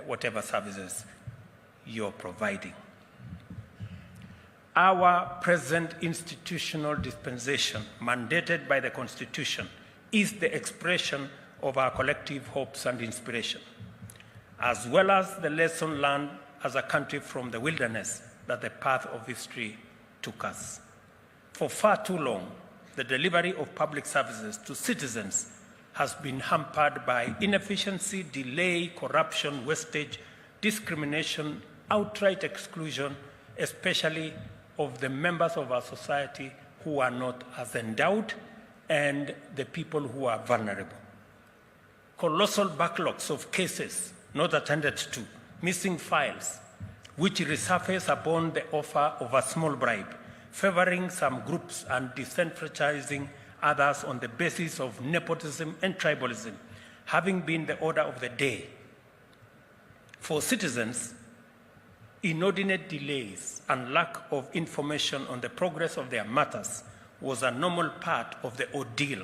whatever services you're providing. Our present institutional dispensation, mandated by the Constitution, is the expression of our collective hopes and inspiration, as well as the lesson learned as a country from the wilderness that the path of history took us. For far too long, the delivery of public services to citizens has been hampered by inefficiency, delay, corruption, wastage, discrimination, outright exclusion, especially of the members of our society who are not as endowed and the people who are vulnerable. Colossal backlogs of cases not attended to, missing files, which resurface upon the offer of a small bribe, favoring some groups and disenfranchising others on the basis of nepotism and tribalism, having been the order of the day. For citizens, inordinate delays and lack of information on the progress of their matters was a normal part of the ordeal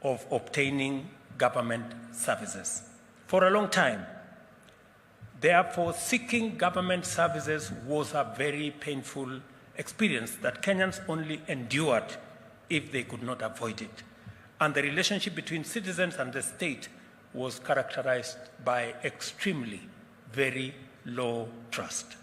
of obtaining government services. For a long time, therefore, seeking government services was a very painful experience that Kenyans only endured if they could not avoid it. And the relationship between citizens and the state was characterized by extremely very low trust.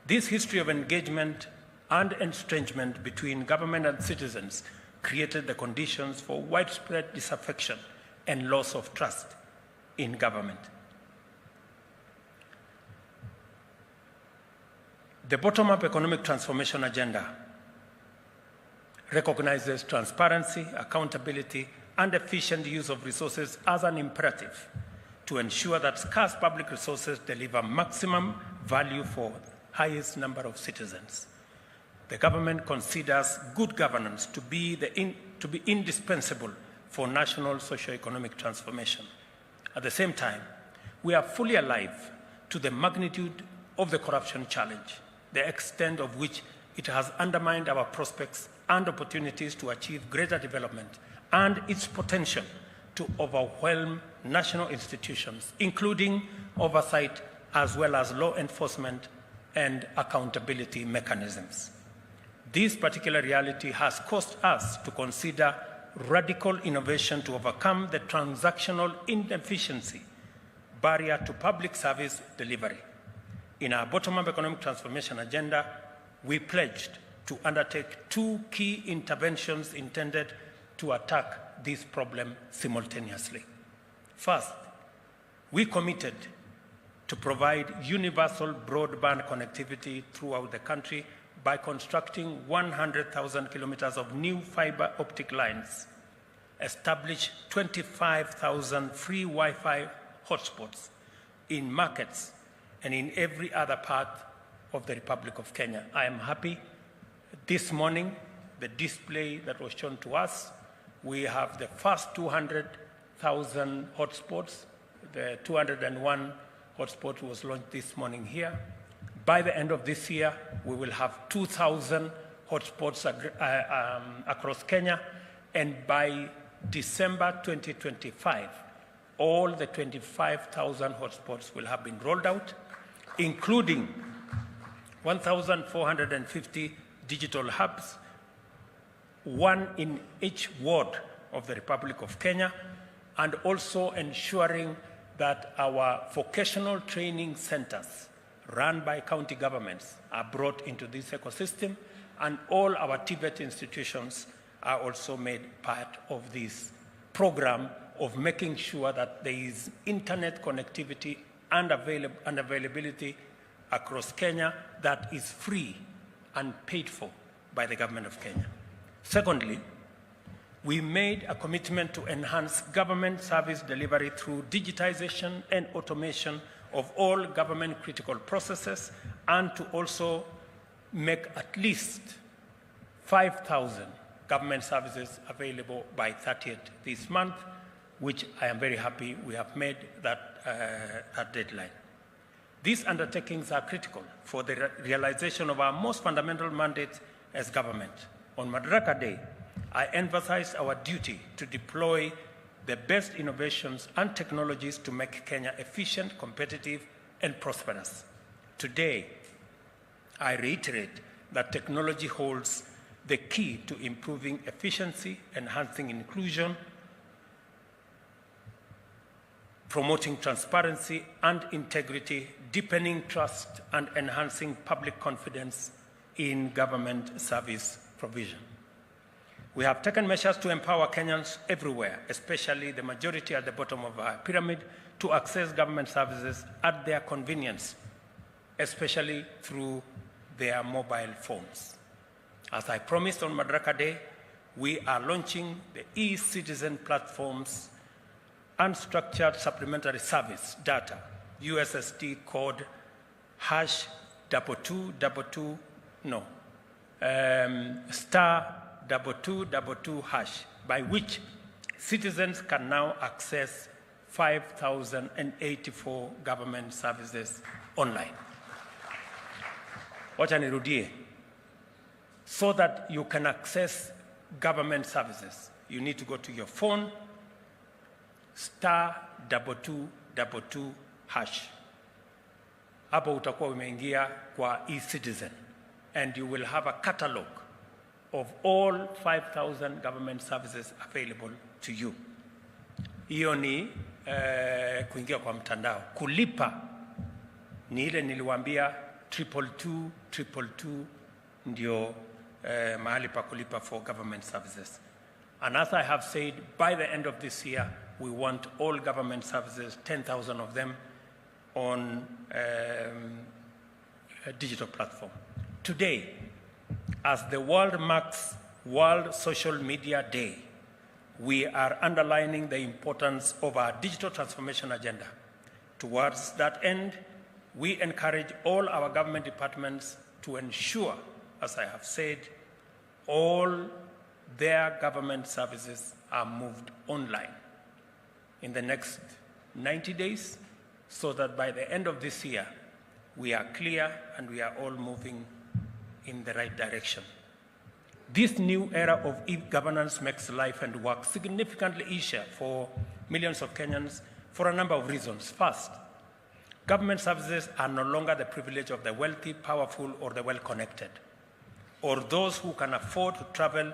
This history of engagement and estrangement between government and citizens created the conditions for widespread disaffection and loss of trust in government. The bottom-up economic transformation agenda recognizes transparency, accountability, and efficient use of resources as an imperative to ensure that scarce public resources deliver maximum value for highest number of citizens. The government considers good governance to be indispensable for national socio-economic transformation. At the same time, we are fully alive to the magnitude of the corruption challenge, the extent of which it has undermined our prospects and opportunities to achieve greater development, and its potential to overwhelm national institutions, including oversight as well as law enforcement and accountability mechanisms. This particular reality has caused us to consider radical innovation to overcome the transactional inefficiency barrier to public service delivery. In our bottom-up economic transformation agenda, we pledged to undertake 2 key interventions intended to attack this problem simultaneously. First, we committed to provide universal broadband connectivity throughout the country by constructing 100,000 kilometers of new fiber optic lines, establish 25,000 free Wi-Fi hotspots in markets and in every other part of the Republic of Kenya. I am happy. This morning, the display that was shown to us, we have the first 200,000 hotspots. The 201 hotspot was launched this morning here. By the end of this year, we will have 2,000 hotspots across Kenya, and by December 2025, all the 25,000 hotspots will have been rolled out, including 1,450 digital hubs, one in each ward of the Republic of Kenya, and also ensuring that our vocational training centers run by county governments are brought into this ecosystem, and all our TVET institutions are also made part of this program of making sure that there is internet connectivity and availability across Kenya that is free and paid for by the government of Kenya. Secondly, we made a commitment to enhance government service delivery through digitization and automation of all government critical processes, and to also make at least 5,000 government services available by 30th this month, which I am very happy we have made that deadline. These undertakings are critical for the realization of our most fundamental mandate as government. On Madaraka Day, I emphasized our duty to deploy the best innovations and technologies to make Kenya efficient, competitive, and prosperous. Today, I reiterate that technology holds the key to improving efficiency, enhancing inclusion, promoting transparency and integrity, deepening trust, and enhancing public confidence in government service provision. We have taken measures to empower Kenyans everywhere, especially the majority at the bottom of our pyramid, to access government services at their convenience, especially through their mobile phones. As I promised on Madaraka Day, we are launching the e-citizen platforms unstructured supplementary service data, USSD code *222#, by which citizens can now access 5,084 government services online. Wacha nirudie. So that you can access government services, you need to go to your phone, *222#. Hapo utakuwa umeingia kwa e-citizen, and you will have a catalog of all 5,000 government services available to you. Hiyo ni kuingia kwa mtandao. Kulipa ni ile niliwaambia 222 ndio mahali pa kulipa for government services. And as I have said, by the end of this year, we want all government services, 10,000 of them, on a digital platform. Today, as the world marks World Social Media Day, we are underlining the importance of our digital transformation agenda. Towards that end, we encourage all our government departments to ensure, as I have said, all their government services are moved online in the next 90 days, so that by the end of this year, we are clear and we are all moving in the right direction. This new era of e-governance makes life and work significantly easier for millions of Kenyans for a number of reasons. First, government services are no longer the privilege of the wealthy, powerful, or the well-connected, or those who can afford to travel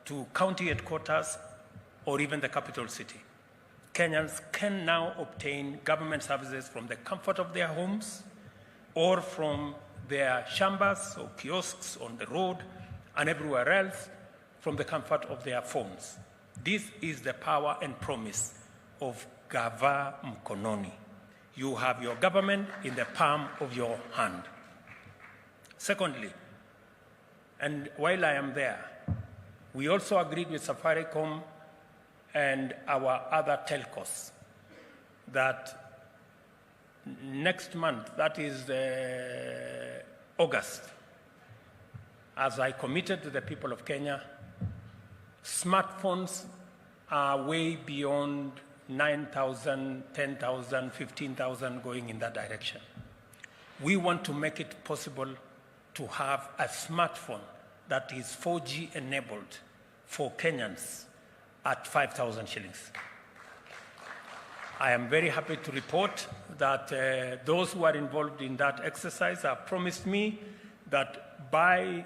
to county headquarters or even the capital city. Kenyans can now obtain government services from the comfort of their homes or from their shambas or kiosks on the road and everywhere else from the comfort of their phones. This is the power and promise of Gava Mkononi. You have your government in the palm of your hand. Secondly, and while I am there, we also agreed with Safaricom and our other telcos that next month, that is August, as I committed to the people of Kenya, smartphones are way beyond 9,000, 10,000, 15,000 going in that direction. We want to make it possible to have a smartphone that is 4G enabled for Kenyans at 5,000 shillings. I am very happy to report that those who are involved in that exercise have promised me that by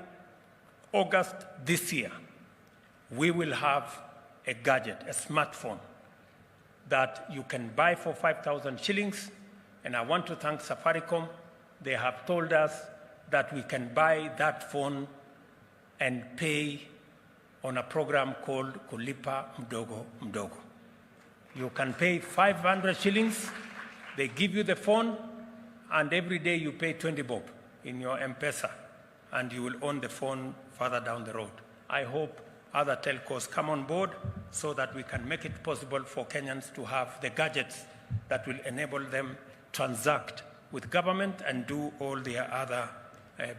August this year, we will have a gadget, a smartphone, that you can buy for 5,000 shillings. And I want to thank Safaricom. They have told us that we can buy that phone and pay on a program called Kulipa Mdogo Mdogo. You can pay 500 shillings, they give you the phone, and every day you pay 20 bob in your M-Pesa, and you will own the phone further down the road. I hope other telcos come on board so that we can make it possible for Kenyans to have the gadgets that will enable them transact with government and do all their other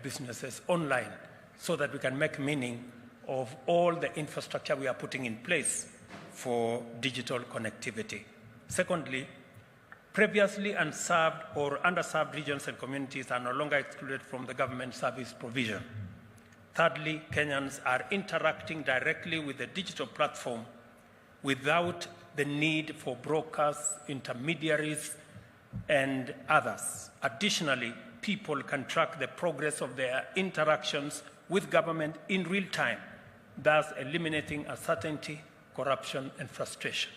businesses online, so that we can make meaning of all the infrastructure we are putting in place for digital connectivity. Secondly, previously unserved or underserved regions and communities are no longer excluded from the government service provision. Thirdly, Kenyans are interacting directly with the digital platform without the need for brokers, intermediaries, and others. Additionally, people can track the progress of their interactions with government in real time, thus eliminating uncertainty, corruption, and frustration.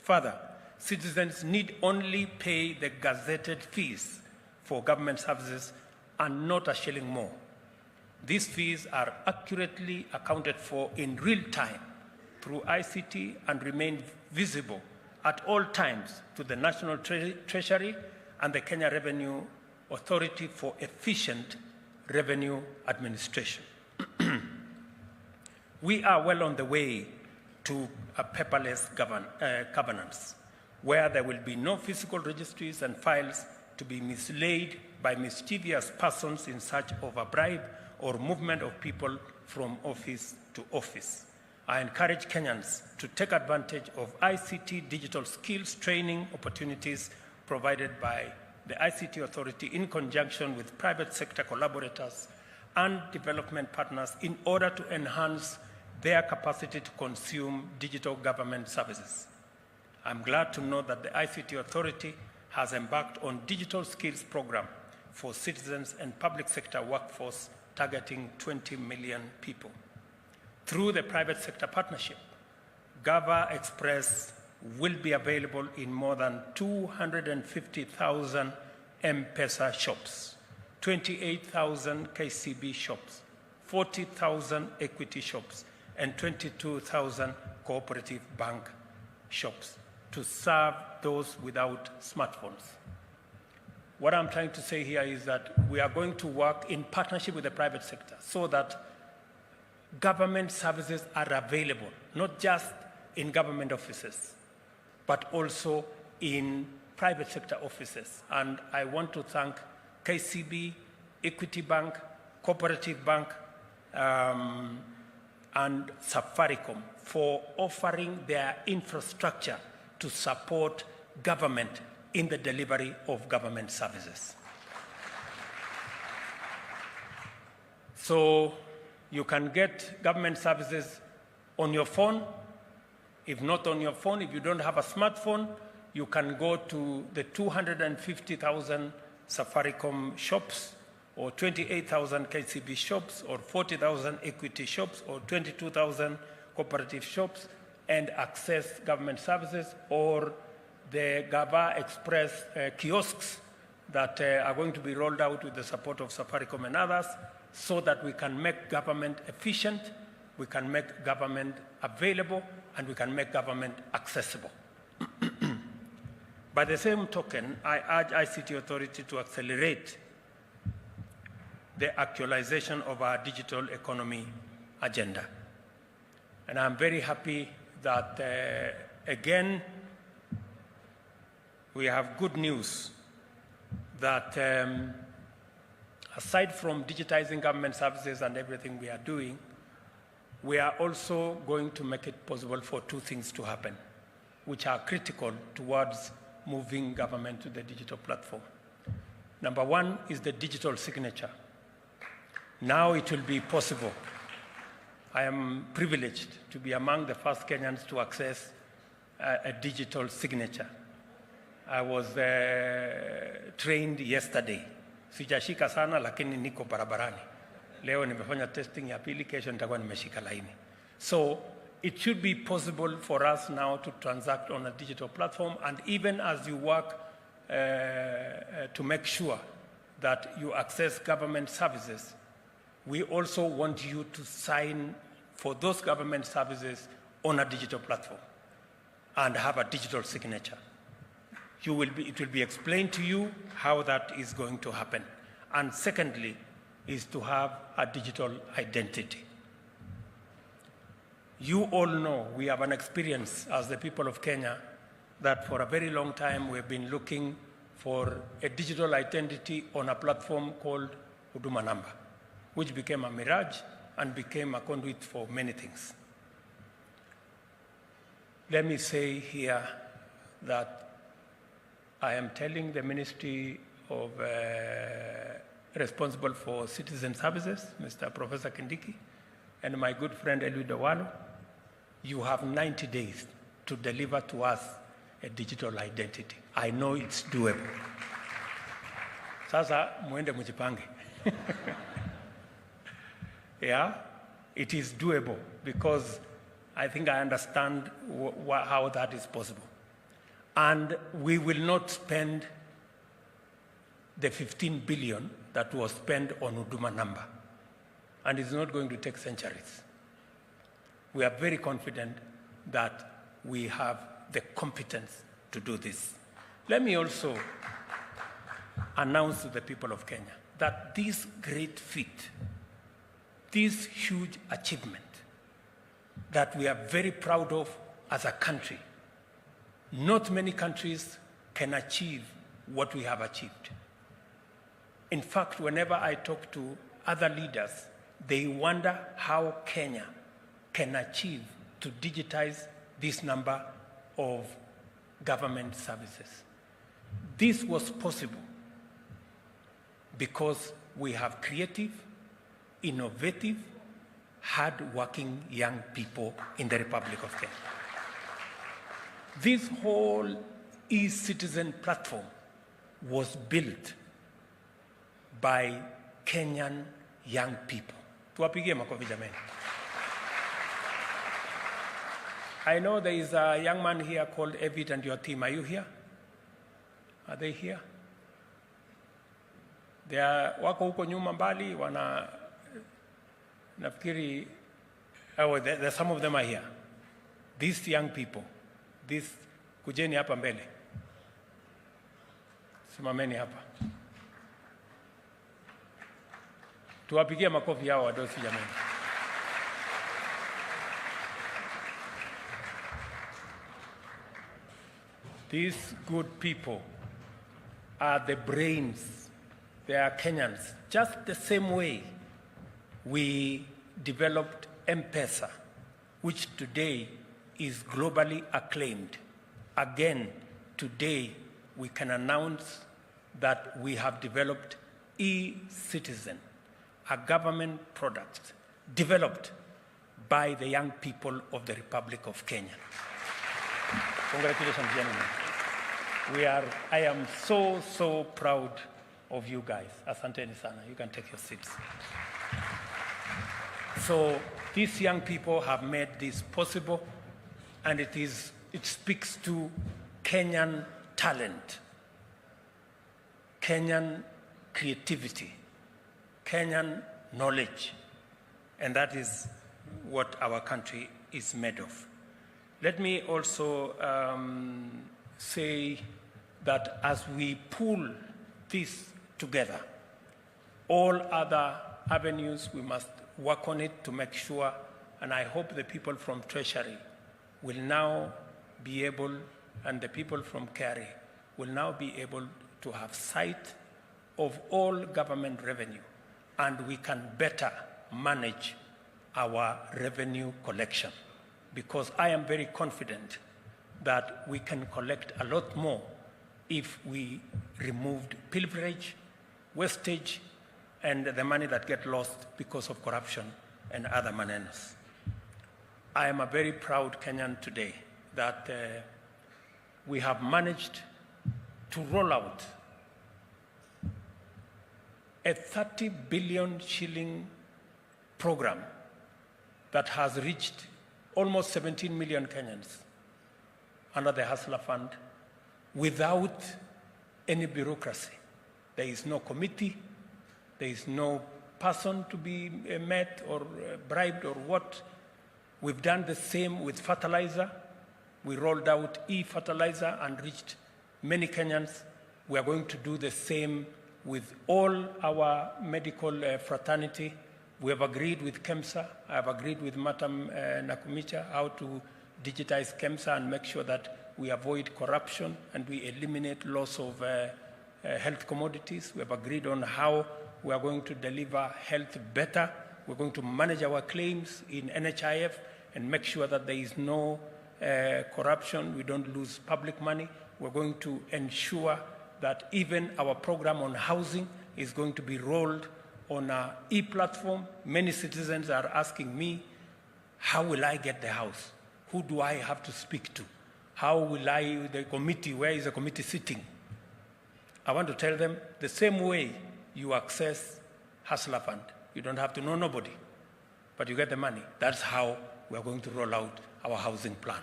Further, citizens need only pay the gazetted fees for government services and not a shilling more. These fees are accurately accounted for in real time through ICT and remain visible at all times to the National Treasury and the Kenya Revenue Authority for efficient revenue administration. We are well on the way to a paperless governance, where there will be no physical registries and files to be mislaid by mischievous persons in search of a bribe or movement of people from office to office. I encourage Kenyans to take advantage of ICT digital skills training opportunities provided by the ICT Authority in conjunction with private sector collaborators and development partners in order to enhance their capacity to consume digital government services. I'm glad to know that the ICT Authority has embarked on digital skills program for citizens and public sector workforce targeting 20 million people. Through the private sector partnership, Gava Express will be available in more than 250,000 M-Pesa shops, 28,000 KCB shops, 40,000 equity shops, and 22,000 cooperative bank shops to serve those without smartphones. What I'm trying to say here is that we are going to work in partnership with the private sector so that government services are available, not just in government offices, but also in private sector offices. And I want to thank KCB, Equity Bank, Cooperative Bank, and Safaricom for offering their infrastructure to support government in the delivery of government services. So you can get government services on your phone. If not on your phone, if you don't have a smartphone, you can go to the 250,000 Safaricom shops, or 28,000 KCB shops, or 40,000 equity shops, or 22,000 cooperative shops, and access government services, or the Gava Express kiosks that are going to be rolled out with the support of Safaricom and others, so that we can make government efficient, we can make government available, and we can make government accessible. By the same token, I urge ICT Authority to accelerate the actualization of our digital economy agenda. And I'm very happy that, again, we have good news that Aside from digitizing government services and everything we are doing, we are also going to make it possible for two things to happen, which are critical towards moving government to the digital platform. Number one is the digital signature. Now it will be possible. I am privileged to be among the first Kenyans to access a digital signature. I was trained yesterday. Sijashika sana lakini niko barabarani. Leo nimefanya testing ya pili, kesho nitakuwa nimeshika laini. So it should be possible for us now to transact on a digital platform, and even as you work to make sure that you access government services, we also want you to sign for those government services on a digital platform and have a digital signature. It will be explained to you how that is going to happen. And secondly, is to have a digital identity. You all know we have an experience as the people of Kenya that for a very long time we've been looking for a digital identity on a platform called Huduma Number, which became a mirage and became a conduit for many things. Let me say here that I am telling the Ministry of responsible for citizen services, Mr. Professor Kicc, and my good friend Eliud Owalo, you have 90 days to deliver to us a digital identity. I know it's doable. Sasa muende mujipange. Yeah, it is doable because I think I understand how that is possible. And we will not spend the 15 billion that was spent on Huduma Number. And it's not going to take centuries. We are very confident that we have the competence to do this. Let me also announce to the people of Kenya that this great feat, this huge achievement that we are very proud of as a country, not many countries can achieve what we have achieved. In fact, whenever I talk to other leaders, they wonder how Kenya can achieve to digitize this number of government services. This was possible because we have creative, innovative, hard-working young people in the Republic of Kenya. This whole e-citizen platform was built by Kenyan young people. Tuwapigie makofi jameni. I know there is a young man here called Evid and your team. Are you here? Are they here? They are wako huko nyuma mbali, nafikiri, some of them are here. These young people, kujeni hapa mbele. Simameni hapa. Tuwapigie makofi yao wadosi jameni. These good people are the brains. They are Kenyans. Just the same way we developed NTSA, which today is globally acclaimed. Again, today we can announce that we have developed e-citizen, a government product developed by the young people of the Republic of Kenya. Congratulations, gentlemen. I am so proud of you guys. Asanteni sana. You can take your seats. So these young people have made this possible, and it speaks to Kenyan talent, Kenyan creativity, Kenyan knowledge, and that is what our country is made of. Let me also say that as we pull this together, all other avenues, we must work on it to make sure, and I hope the people from Treasury will now be able, and the people from KRA will now be able to have sight of all government revenue and we can better manage our revenue collection. Because I am very confident that we can collect a lot more if we removed pilferage, wastage, and the money that gets lost because of corruption and other manners. I am a very proud Kenyan today that we have managed to roll out a 30 billion shilling program that has reached almost 17 million Kenyans under the Hustler Fund without any bureaucracy. There is no committee, there is no person to be met or bribed or what. We've done the same with fertilizer. We rolled out e-fertilizer and reached many Kenyans. We are going to do the same with all our medical fraternity. We have agreed with KEMSA. I have agreed with Madam Nakumicha how to digitize KEMSA and make sure that we avoid corruption and we eliminate loss of health commodities. We have agreed on how we are going to deliver health better. We're going to manage our claims in NHIF and make sure that there is no corruption. We don't lose public money. We're going to ensure that even our program on housing is going to be rolled on an e-platform. Many citizens are asking me, how will I get the house? Who do I have to speak to? How will I, the committee, where is the committee sitting? I want to tell them the same way you access Hustler Fund. You don't have to know nobody, but you get the money. That's how we are going to roll out our housing plan,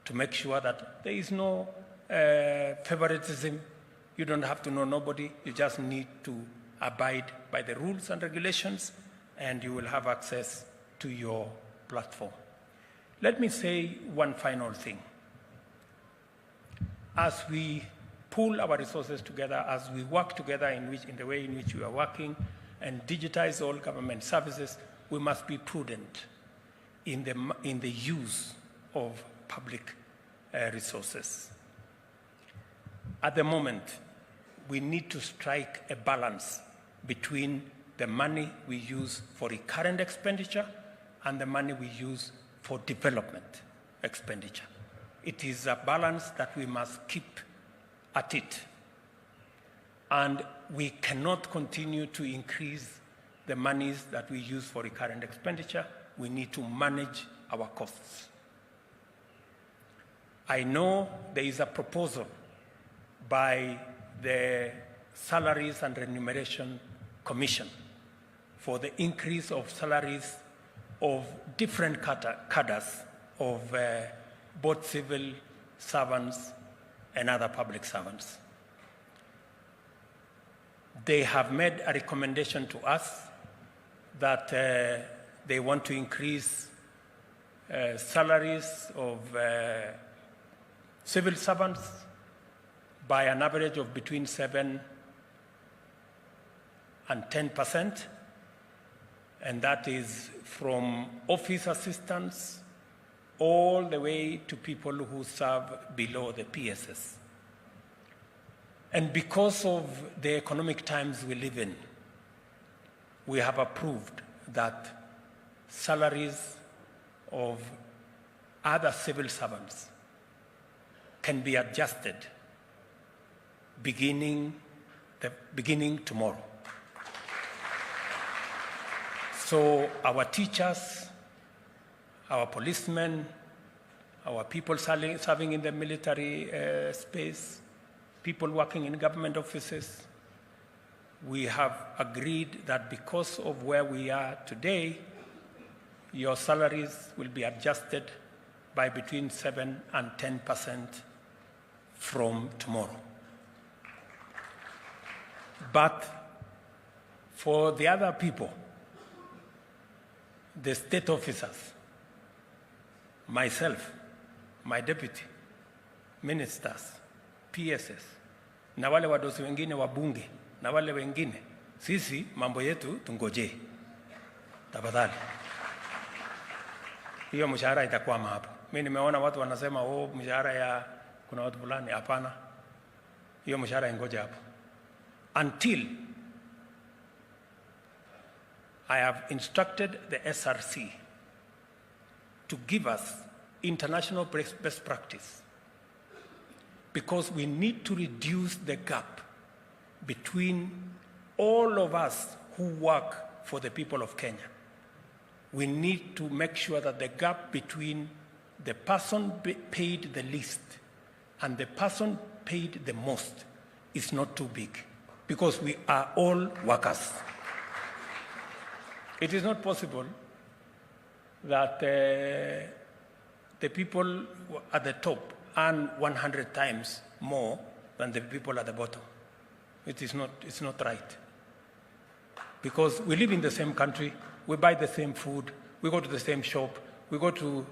to make sure that there is no favoritism. You don't have to know nobody. You just need to abide by the rules and regulations, and you will have access to your platform. Let me say one final thing. As we pool our resources together, as we work together in the way in which we are working and digitize all government services, we must be prudent in the use of public resources. At the moment, we need to strike a balance between the money we use for recurrent expenditure and the money we use for development expenditure. It is a balance that we must keep at it. And we cannot continue to increase the monies that we use for recurrent expenditure. We need to manage our costs. I know there is a proposal by the Salaries and Remuneration Commission for the increase of salaries of different cadres of both civil servants and other public servants. They have made a recommendation to us that they want to increase salaries of civil servants by an average of between 7% and 10%, and that is from office assistants all the way to people who serve below the PSS. And because of the economic times we live in, we have approved that salaries of other civil servants can be adjusted beginning tomorrow. So our teachers, our policemen, our people serving in the military space, people working in government offices, we have agreed that because of where we are today, your salaries will be adjusted by between 7% and 10% from tomorrow. But for the other people, the state officers, myself, my deputy, ministers, PSS, na wale wadosi wengine wa bunge, na wale wengine, sisi mambo yetu tungoje. Tafadhali. Hiyo mshahara itakwama hapo. Mimi nimeona watu wanasema mshahara ya kuna watu fulani, hapana. Hiyo mshahara ingoje hapo. Until I have instructed the SRC to give us international best practice, because we need to reduce the gap between all of us who work for the people of Kenya. We need to make sure that the gap between the person paid the least and the person paid the most is not too big, because we are all workers. It is not possible that the people at the top earn 100 times more than the people at the bottom. It's not right. Because we live in the same country, we buy the same food, we go to the same shop, we go to,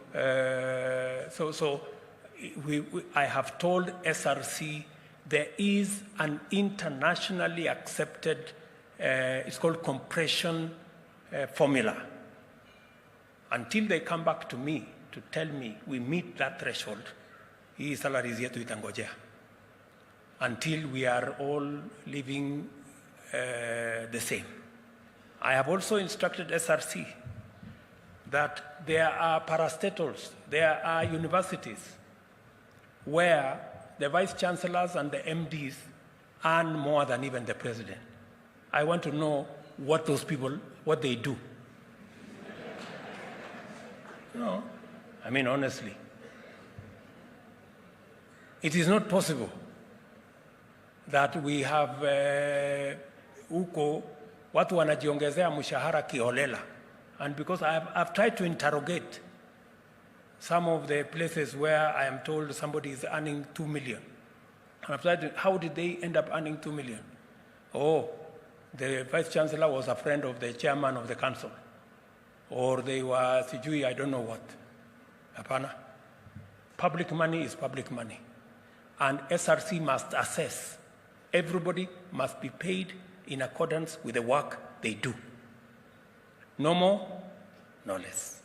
I have told SRC there is an internationally accepted, it's called compression formula. Until they come back to me to tell me we meet that threshold, hii salaries yetu itangojea. Until we are all living the same. I have also instructed SRC that there are parastatals, there are universities where the vice chancellors and the MDs earn more than even the president. I want to know what those people, what they do. No, I mean, honestly. It is not possible that we have huko watu wanajiongezea mshahara kiholela. And because I've tried to interrogate some of the places where I am told somebody is earning 2 million. And I've tried to, how did they end up earning 2 million? Oh, the vice chancellor was a friend of the chairman of the council. Or they were sijui, I don't know what. Hapana. Public money is public money. And SRC must assess. Everybody must be paid in accordance with the work they do. No more, no less.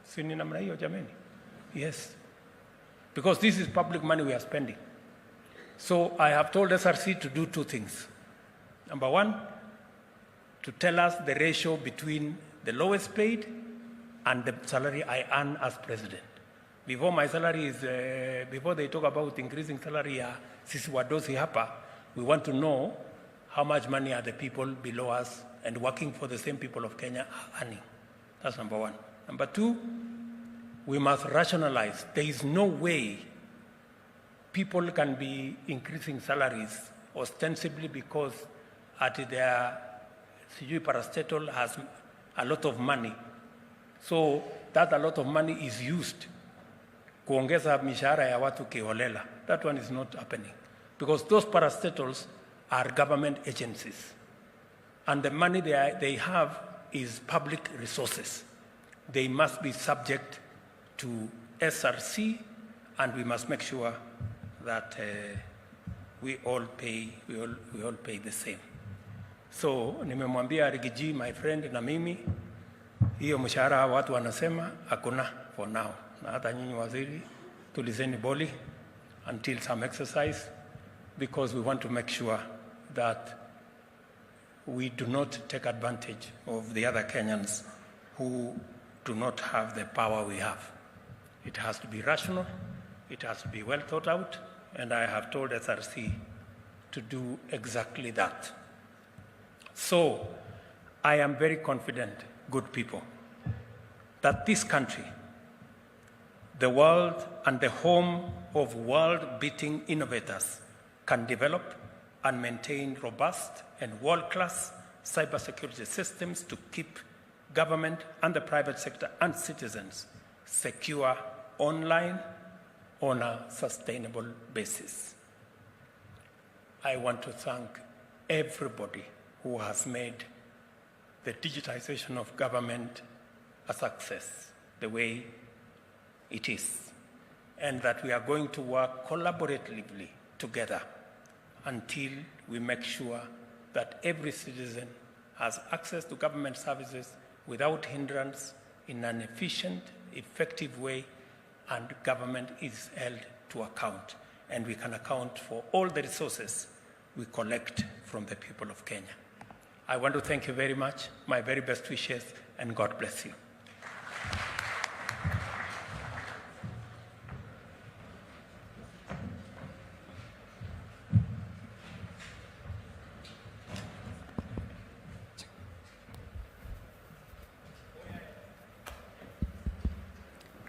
Sini namna hiyo jameni? Yes. Because this is public money we are spending. So I have told SRC to do two things. Number one, to tell us the ratio between the lowest paid and the salary I earn as president. Before my salary is, before they talk about increasing salary, sisi wadosi hapa, we want to know how much money are the people below us and working for the same people of Kenya are earning. That's number one. Number two, we must rationalize. There is no way people can be increasing salaries ostensibly because at their CG parastatal has a lot of money. So that a lot of money is used kuongeza mishahara ya watu kiholela. That one is not happening. Because those parastatals are government agencies. And the money they have is public resources. They must be subject to SRC, and we must make sure that we all pay the same. So nimemwambia Rigiji, my friend, na mimi hiyo mshahara watu wanasema hakuna for now. Na hata nyinyi waziri tulizeni boli until some exercise, because we want to make sure that we do not take advantage of the other Kenyans who do not have the power we have. It has to be rational, it has to be well thought out, and I have told SRC to do exactly that. So, I am very confident, good people, that this country, the world and the home of world-beating innovators, can develop and maintain robust and world-class cybersecurity systems to keep government and the private sector and citizens secure online on a sustainable basis. I want to thank everybody who has made the digitization of government a success the way it is, and that we are going to work collaboratively together until we make sure that every citizen has access to government services without hindrance in an efficient, effective way, and government is held to account, and we can account for all the resources we collect from the people of Kenya. I want to thank you very much. My very best wishes, and God bless you.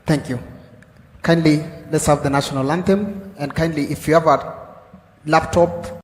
Thank you. Kindly, let's have the national anthem. And kindly, if you have a laptop